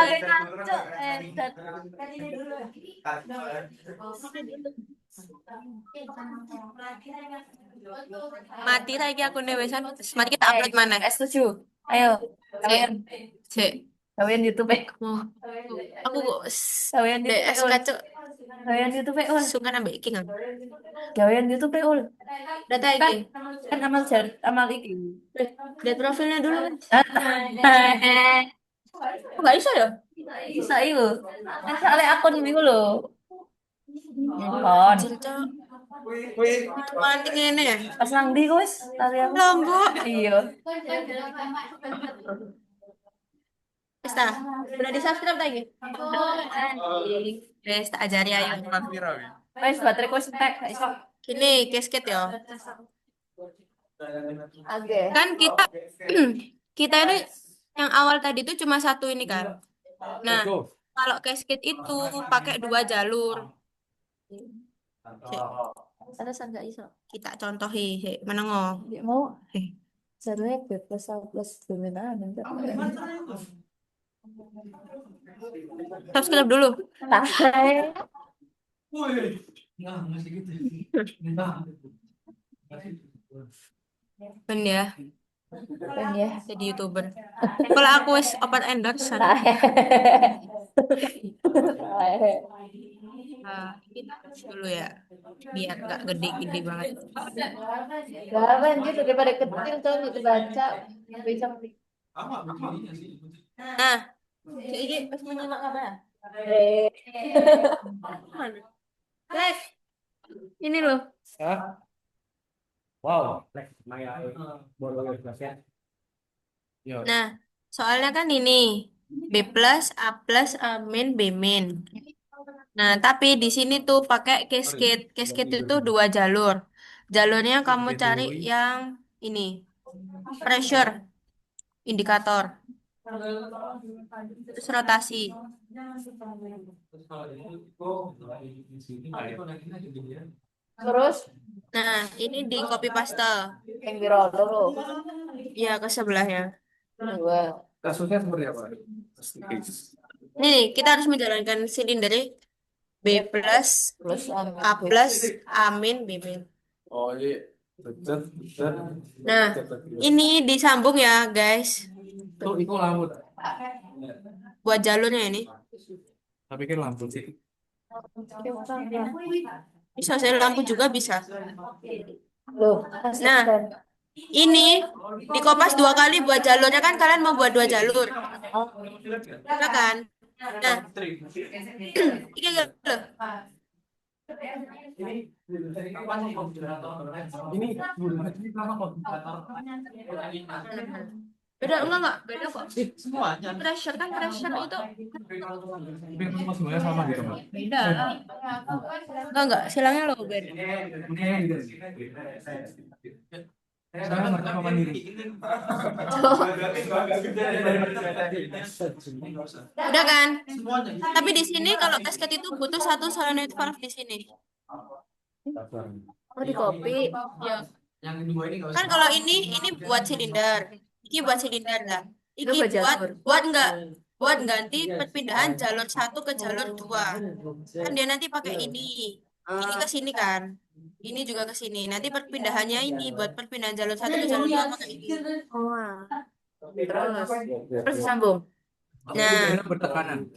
Mati lagi aku wesan. Mari kita upload mana? Setuju. Ayo, kalian Cek. kalian YouTube Aku kok kalian DS YouTube kacau kalian YouTube ul suka nambah iki nggak? kalian YouTube ul Data iki. kan amal iki Lihat profilnya dulu kan. kok nggak bisa ya bisa itu kan soalnya akun ini lo kon Cerita itu anting ini ya. pas nang di guys kalian Lombok. iya Pesta. Udah di subscribe lagi. Wes tak ajari ayo. guys baterai ku entek gak iso Gini, casket ya. Oke. Kan kita kita ini yang awal tadi itu cuma satu ini kan. Nah, kalau casket itu pakai 2 jalur. Alasan gak iso Kita contohi, menengok. dia mau satunya plus plus dominan Subscribe dulu. pakai Ben ya, kan ya jadi YouTuber. Kalau aku wis open endorse. Kita tulis dulu ya, biar nggak gede-gede banget. Gak anjir daripada kecil tuh gitu baca bisa. Nah, jadi pas menyimak apa ya? Lex, ini loh. Ya. Wow. Lex, Maya, boleh kelas ya. Yo. Nah, soalnya kan ini B plus, A plus, A min, B min. Nah, tapi di sini tuh pakai cascade. Cascade itu 2 jalur. Jalurnya kamu cari yang ini, pressure indikator, terus rotasi. Terus Nah, ini di copy paste. yang di roll dulu. Ya, ke sebelahnya. Dua. Kasusnya seperti apa? Nih, kita harus menjalankan silinder B plus, Plus A plus, A min, B min. Oh iya. Betul, betul. Nah, ini disambung ya, guys. Tuh, itu lampu. Buat jalurnya ini. Tapi kan lampu sih. Bisa saya lampu juga bisa. Loh, Nah, ini dikopas 2 kali buat jalurnya kan kalian mau buat 2 jalur. Ya kan? Nah, ini loh. Ini kenapa kok? Beda enggak beda kok. Semuanya. Pressure kan pressure itu Tapi semuanya sama gitu, Mbak. beda. Enggak, silangnya lo beda. Saya ngerti apa mandiri. Udah kan? Tapi di sini kalau casket itu butuh 1 solenoid valve di sini. oh di kopi. Ya. Yang dua ini nggak Kan kalau ini buat silinder. Ini buat silinder lah. Ini Itu buat jalur. buat ganti perpindahan jalur 1 ke jalur 2. Kan dia nanti pakai ini. Ini ke sini kan. Ini juga ke sini. Nanti perpindahannya ini buat perpindahan jalur 1 ke jalur 2 pakai ini. Oh. Terus disambung. Nah, bertekanan.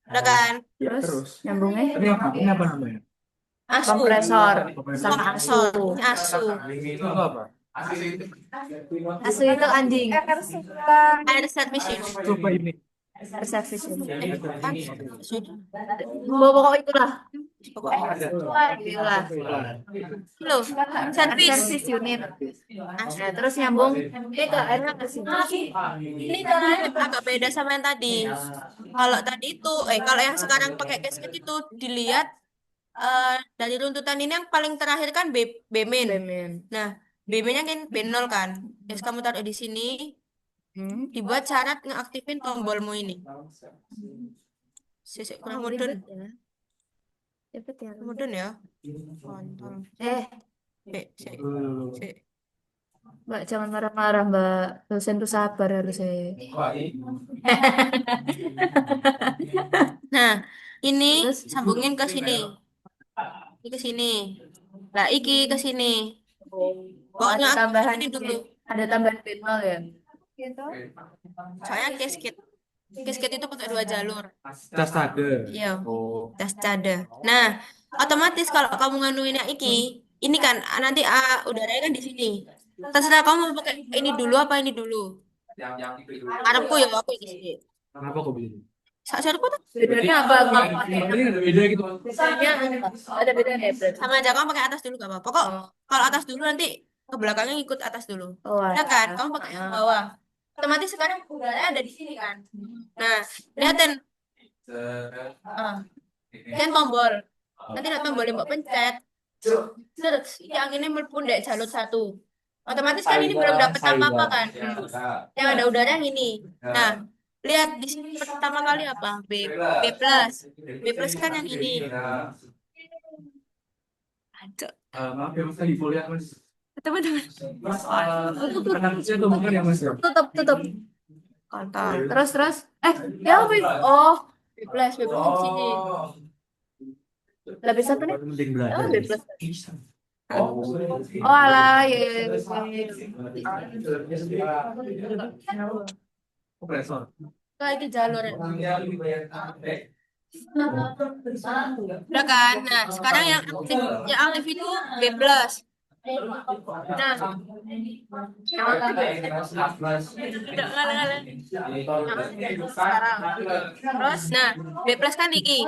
udah kan? Terus nyambungnya Ini apa namanya? Asu. kompresor sama asu. Kompresor. Ini asu. Itu apa? Asu itu anjing. Air service unit. Coba ini. Service unit. Kan? Pokok itulah. Pokoknya. Itulah. Loh, service. Service unit. Nah, terus nyambung ke airnya ke sini. Ini caranya agak beda sama yang tadi. Kalau tadi itu, kalau yang sekarang pakai gasket itu dilihat dari runtutan ini yang paling terakhir kan B min. Bemen. Nah, B minnya kan B0 kan. Terus kamu taruh di sini, dibuat syarat ngeaktifin tombolmu ini. Sisik kurang mudun. Cepet ya. Mudun ya. Kontol. Sik. Mbak jangan marah-marah Mbak. Dosen tuh sabar harusnya. Nah, ini Terus? sambungin ke sini. Ini ke sini. Lah, iki ke sini. Pokoknya Ada tambahan ini dulu. Ada tambahan penol ya. Soalnya casket. Casket itu pakai 2 jalur. Tas tade. Iya. Oh. Das cada. Nah, otomatis kalau kamu nganuin yang ini kan nanti udaranya kan di sini. Terserah kamu mau pakai ini dulu apa ini dulu. Harapku ya aku di sini. Kenapa kok begini? Sajarku tuh Bedanya apa? Ini ada beda gitu. Bedanya ada bedanya berarti. sama aja kamu pakai atas dulu gak apa-apa. Pokok kalau atas dulu nanti ke belakangnya ikut atas dulu. Oh, Ya kan? Kamu pakai yang bawah. Otomatis sekarang udaranya ada di sini kan. Nah, lihatin. Kan tombol. Nanti ada tombol yang mau pencet. Terus ini anginnya melepuh dari jalur 1. Otomatis kan ini belum dapat apa-apa kan. Yang ada udara yang ini. Nah, lihat di sini pertama kali apa? B plus. B plus kan yang ini. Aduh, Maaf ya mas, lagi kuliah mas. teman-teman. Mas, anaknya tuh bukan ya mas? Tutup. Kontol. Terus. Ya apa? Oh, B plus di sini. lebih satu nih. Penting Oh, belajar. B plus. Oh, Oh, alah, ya. kompresor. Kayak di jalur. Udah kan? Nah, sekarang yang aktif itu B+. Nah, tidak ngalah-ngalah. Sekarang. Terus, nah, B+ kan iki.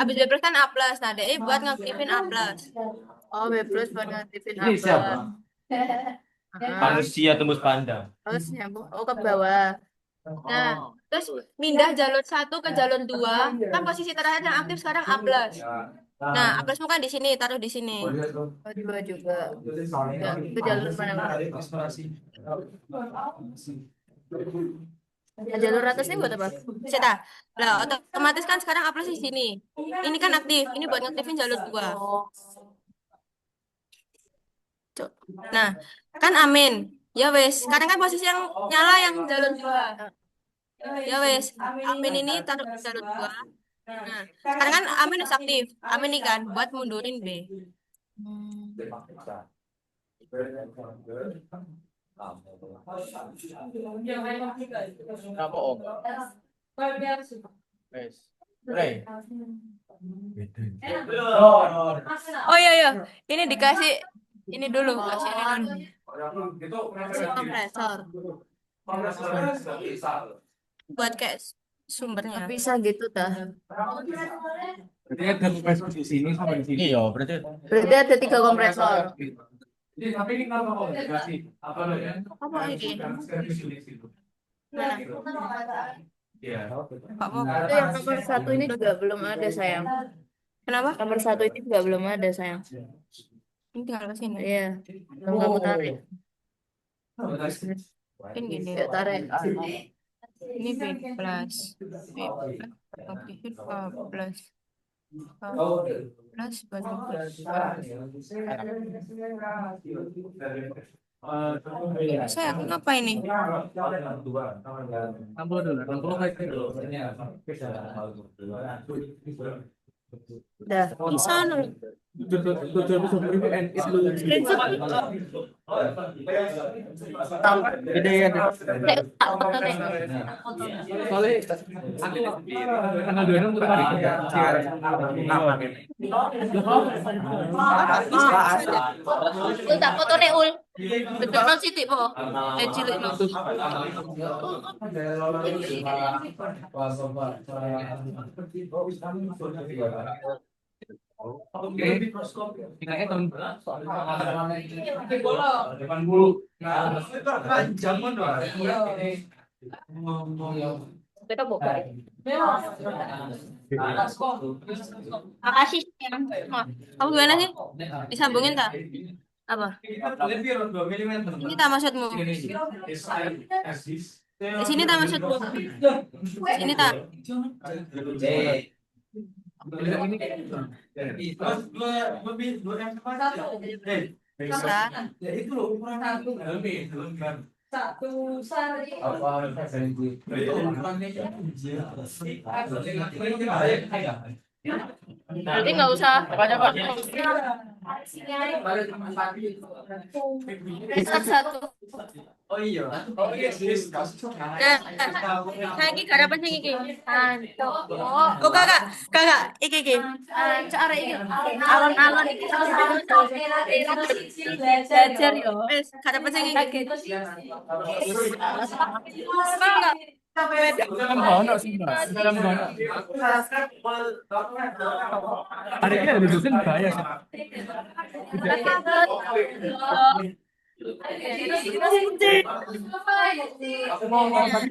Habis B+ kan A+. Nah, DE buat ngaktifin A+. Oh, B+ buat ngaktifin A+. Ini siapa? Heeh. Manusia tembus pandang. Terus nyambung ke bawah. Nah, terus pindah jalur 1 ke jalur 2. Kan posisi terakhir yang aktif sekarang A+. Nah, A+ bukan di sini, taruh di sini. Oh, 2 juga. Ya, itu jalur mana? Nah, jalur atasnya buat apa? Seta. Lah, otomatis kan sekarang A+ di sini. Ini kan aktif, ini buat ngaktifin jalur 2. Cuk. Nah, kan amin. Ya wes, sekarang kan posisi yang nyala yang jalur 2. Ya wes, amin ini taruh di jalur 2. Nah, sekarang kan amin udah aktif. Amin nih kan buat mundurin B. Apa om? Wes. Play. Oh iya iya, ini dikasih ini dulu, kasih ini dulu. Kasih kompresor buat kayak sumbernya. Bisa gitu dah. Berarti ada kompresor di sini sama di sini. Iya, berarti. Berarti ada 3 kompresor. Tapi ini kenapa kok dikasih apa lo ya? Apa ini? Mana? Iya. Pak Mo. Itu yang nomor 1 ini juga belum ada sayang. Kenapa? Nomor 1 ini juga belum ada sayang. Ini tinggal ke sini. Iya, belum kamu tarik. Ini gini. Yuk tarik. Ini B+. Aktifin A+. Saya aku ngapain nih? 60 dulu, 60 kayak gitu. Udah. Bisa loh. 750.000 and it will Screenshot. gede ya. Tak foto deh. Soalnya tanggal 26 tuh hari kerja. Ul tak foto deh ul. Betul no sih po. Cilik no. Oke, tinggalnya tahun depan bulu. Zaman Kita buka. Makasih sayang. Kamu gimana sih? Disambungin tak? Apa? Ini tak maksudmu? Di sini tak maksudmu? Sini tak? Bisa. Berarti nggak usah. Besar 1. Oh iya. Lagi garapan sing iki. Oh kakak, iki. Cara iki. Alon-alon iki. Belajar yo. Wes, garapan sing iki. dalam kono sih Mas. Dalam kono. Hari ini ada dosen bahaya sih. Aku mau ngomong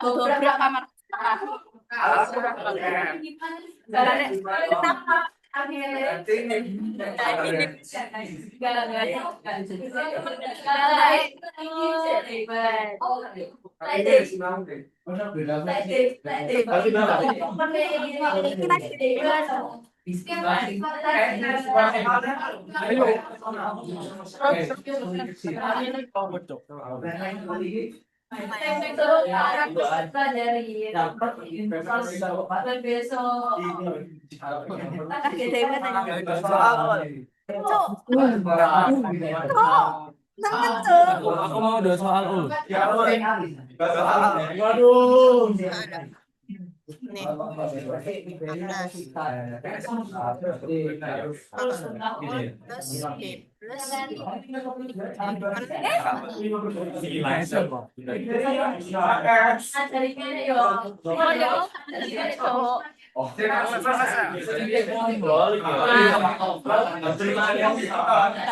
Dobrak kamar. Aku mau 2 soal ul. Waduh. Nih, 14. Kalau terus B plus Nggak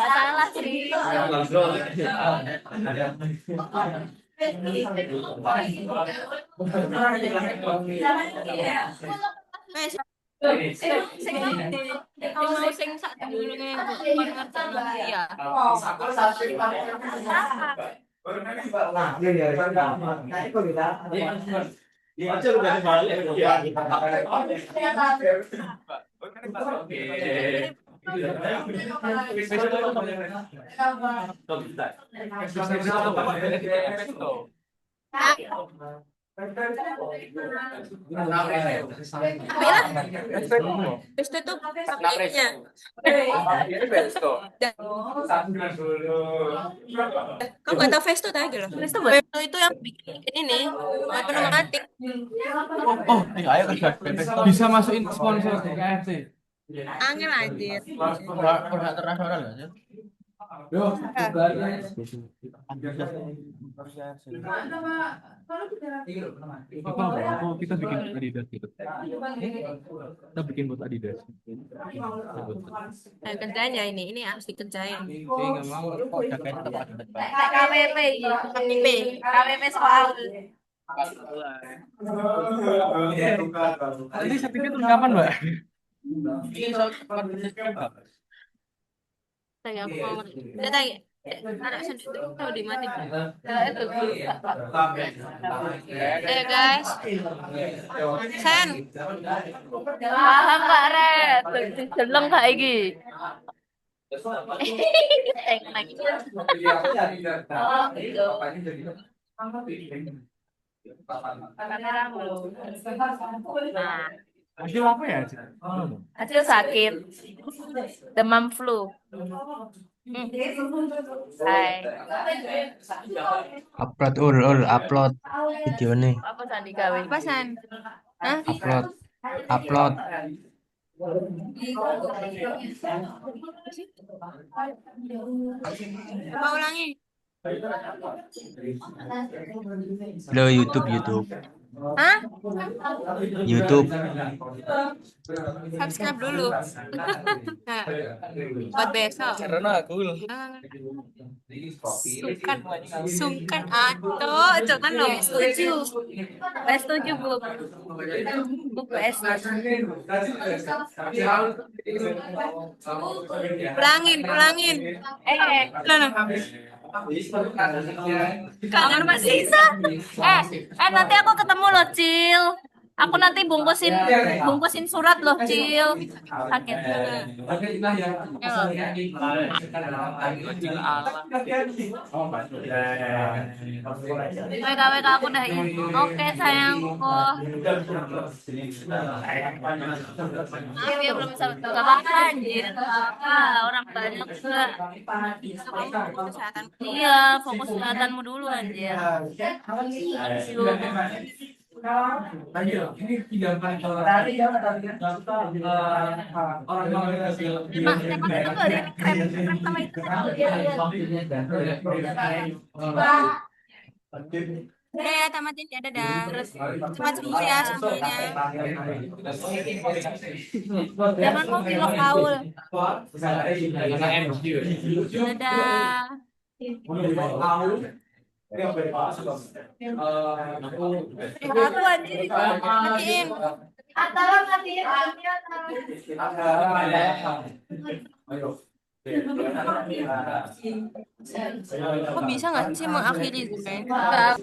salah sih. Wes, Mau sing sak dulunge kon ngerti ya. Aja udah balik. Pesto itu pakainya. Kamu nggak tahu Vesto tadi loh. Vesto itu yang bikin ini apa pneumatik. Oh, ayo kerja. Bisa masukin sponsor ke KFC. Angin anjir. Internasional ya. Yo, kita bikin Adidas gitu. Kita bikin buat Adidas. Nah, kerjanya ini harus dikerjain. Nggak mau kok jagain tempat. KWP KTP. KWP soal Tadi sertifikat tuh kapan, Mbak? Tadi aku mau udah tadi anak sendiri tahu di mati. Ayo guys. Sen. paham Kak Red deleng gak iki kameramu nah Hasil apa ya? hasil sakit demam flu Hai Upload upload video nih. apa Sandi gawe Apa San? Hah? Upload. Coba ulangi. Lo YouTube. Hah? YouTube. Subscribe dulu. Nah, buat besok. Karena aku Sungkan atau cuman lo setuju. setuju Bu Ulangin. Loh. kangen Mas Isa nanti aku ketemu loh Cil aku nanti bungkusin surat loh Cil sakit WK aku udah ini oke sayangku maaf ya belum bisa gak apa-apa anjir gak apa-apa orang banyak juga Kesehatan. iya fokus kesehatanmu dulu anjir ini tidak orang Ya, tamatin ya, dadah. Cepat sembuh ya semuanya. Jangan mau pilok kaul. Dadah. Aku anjir itu matiin. Kok bisa nggak sih mengakhiri gue? Enggak.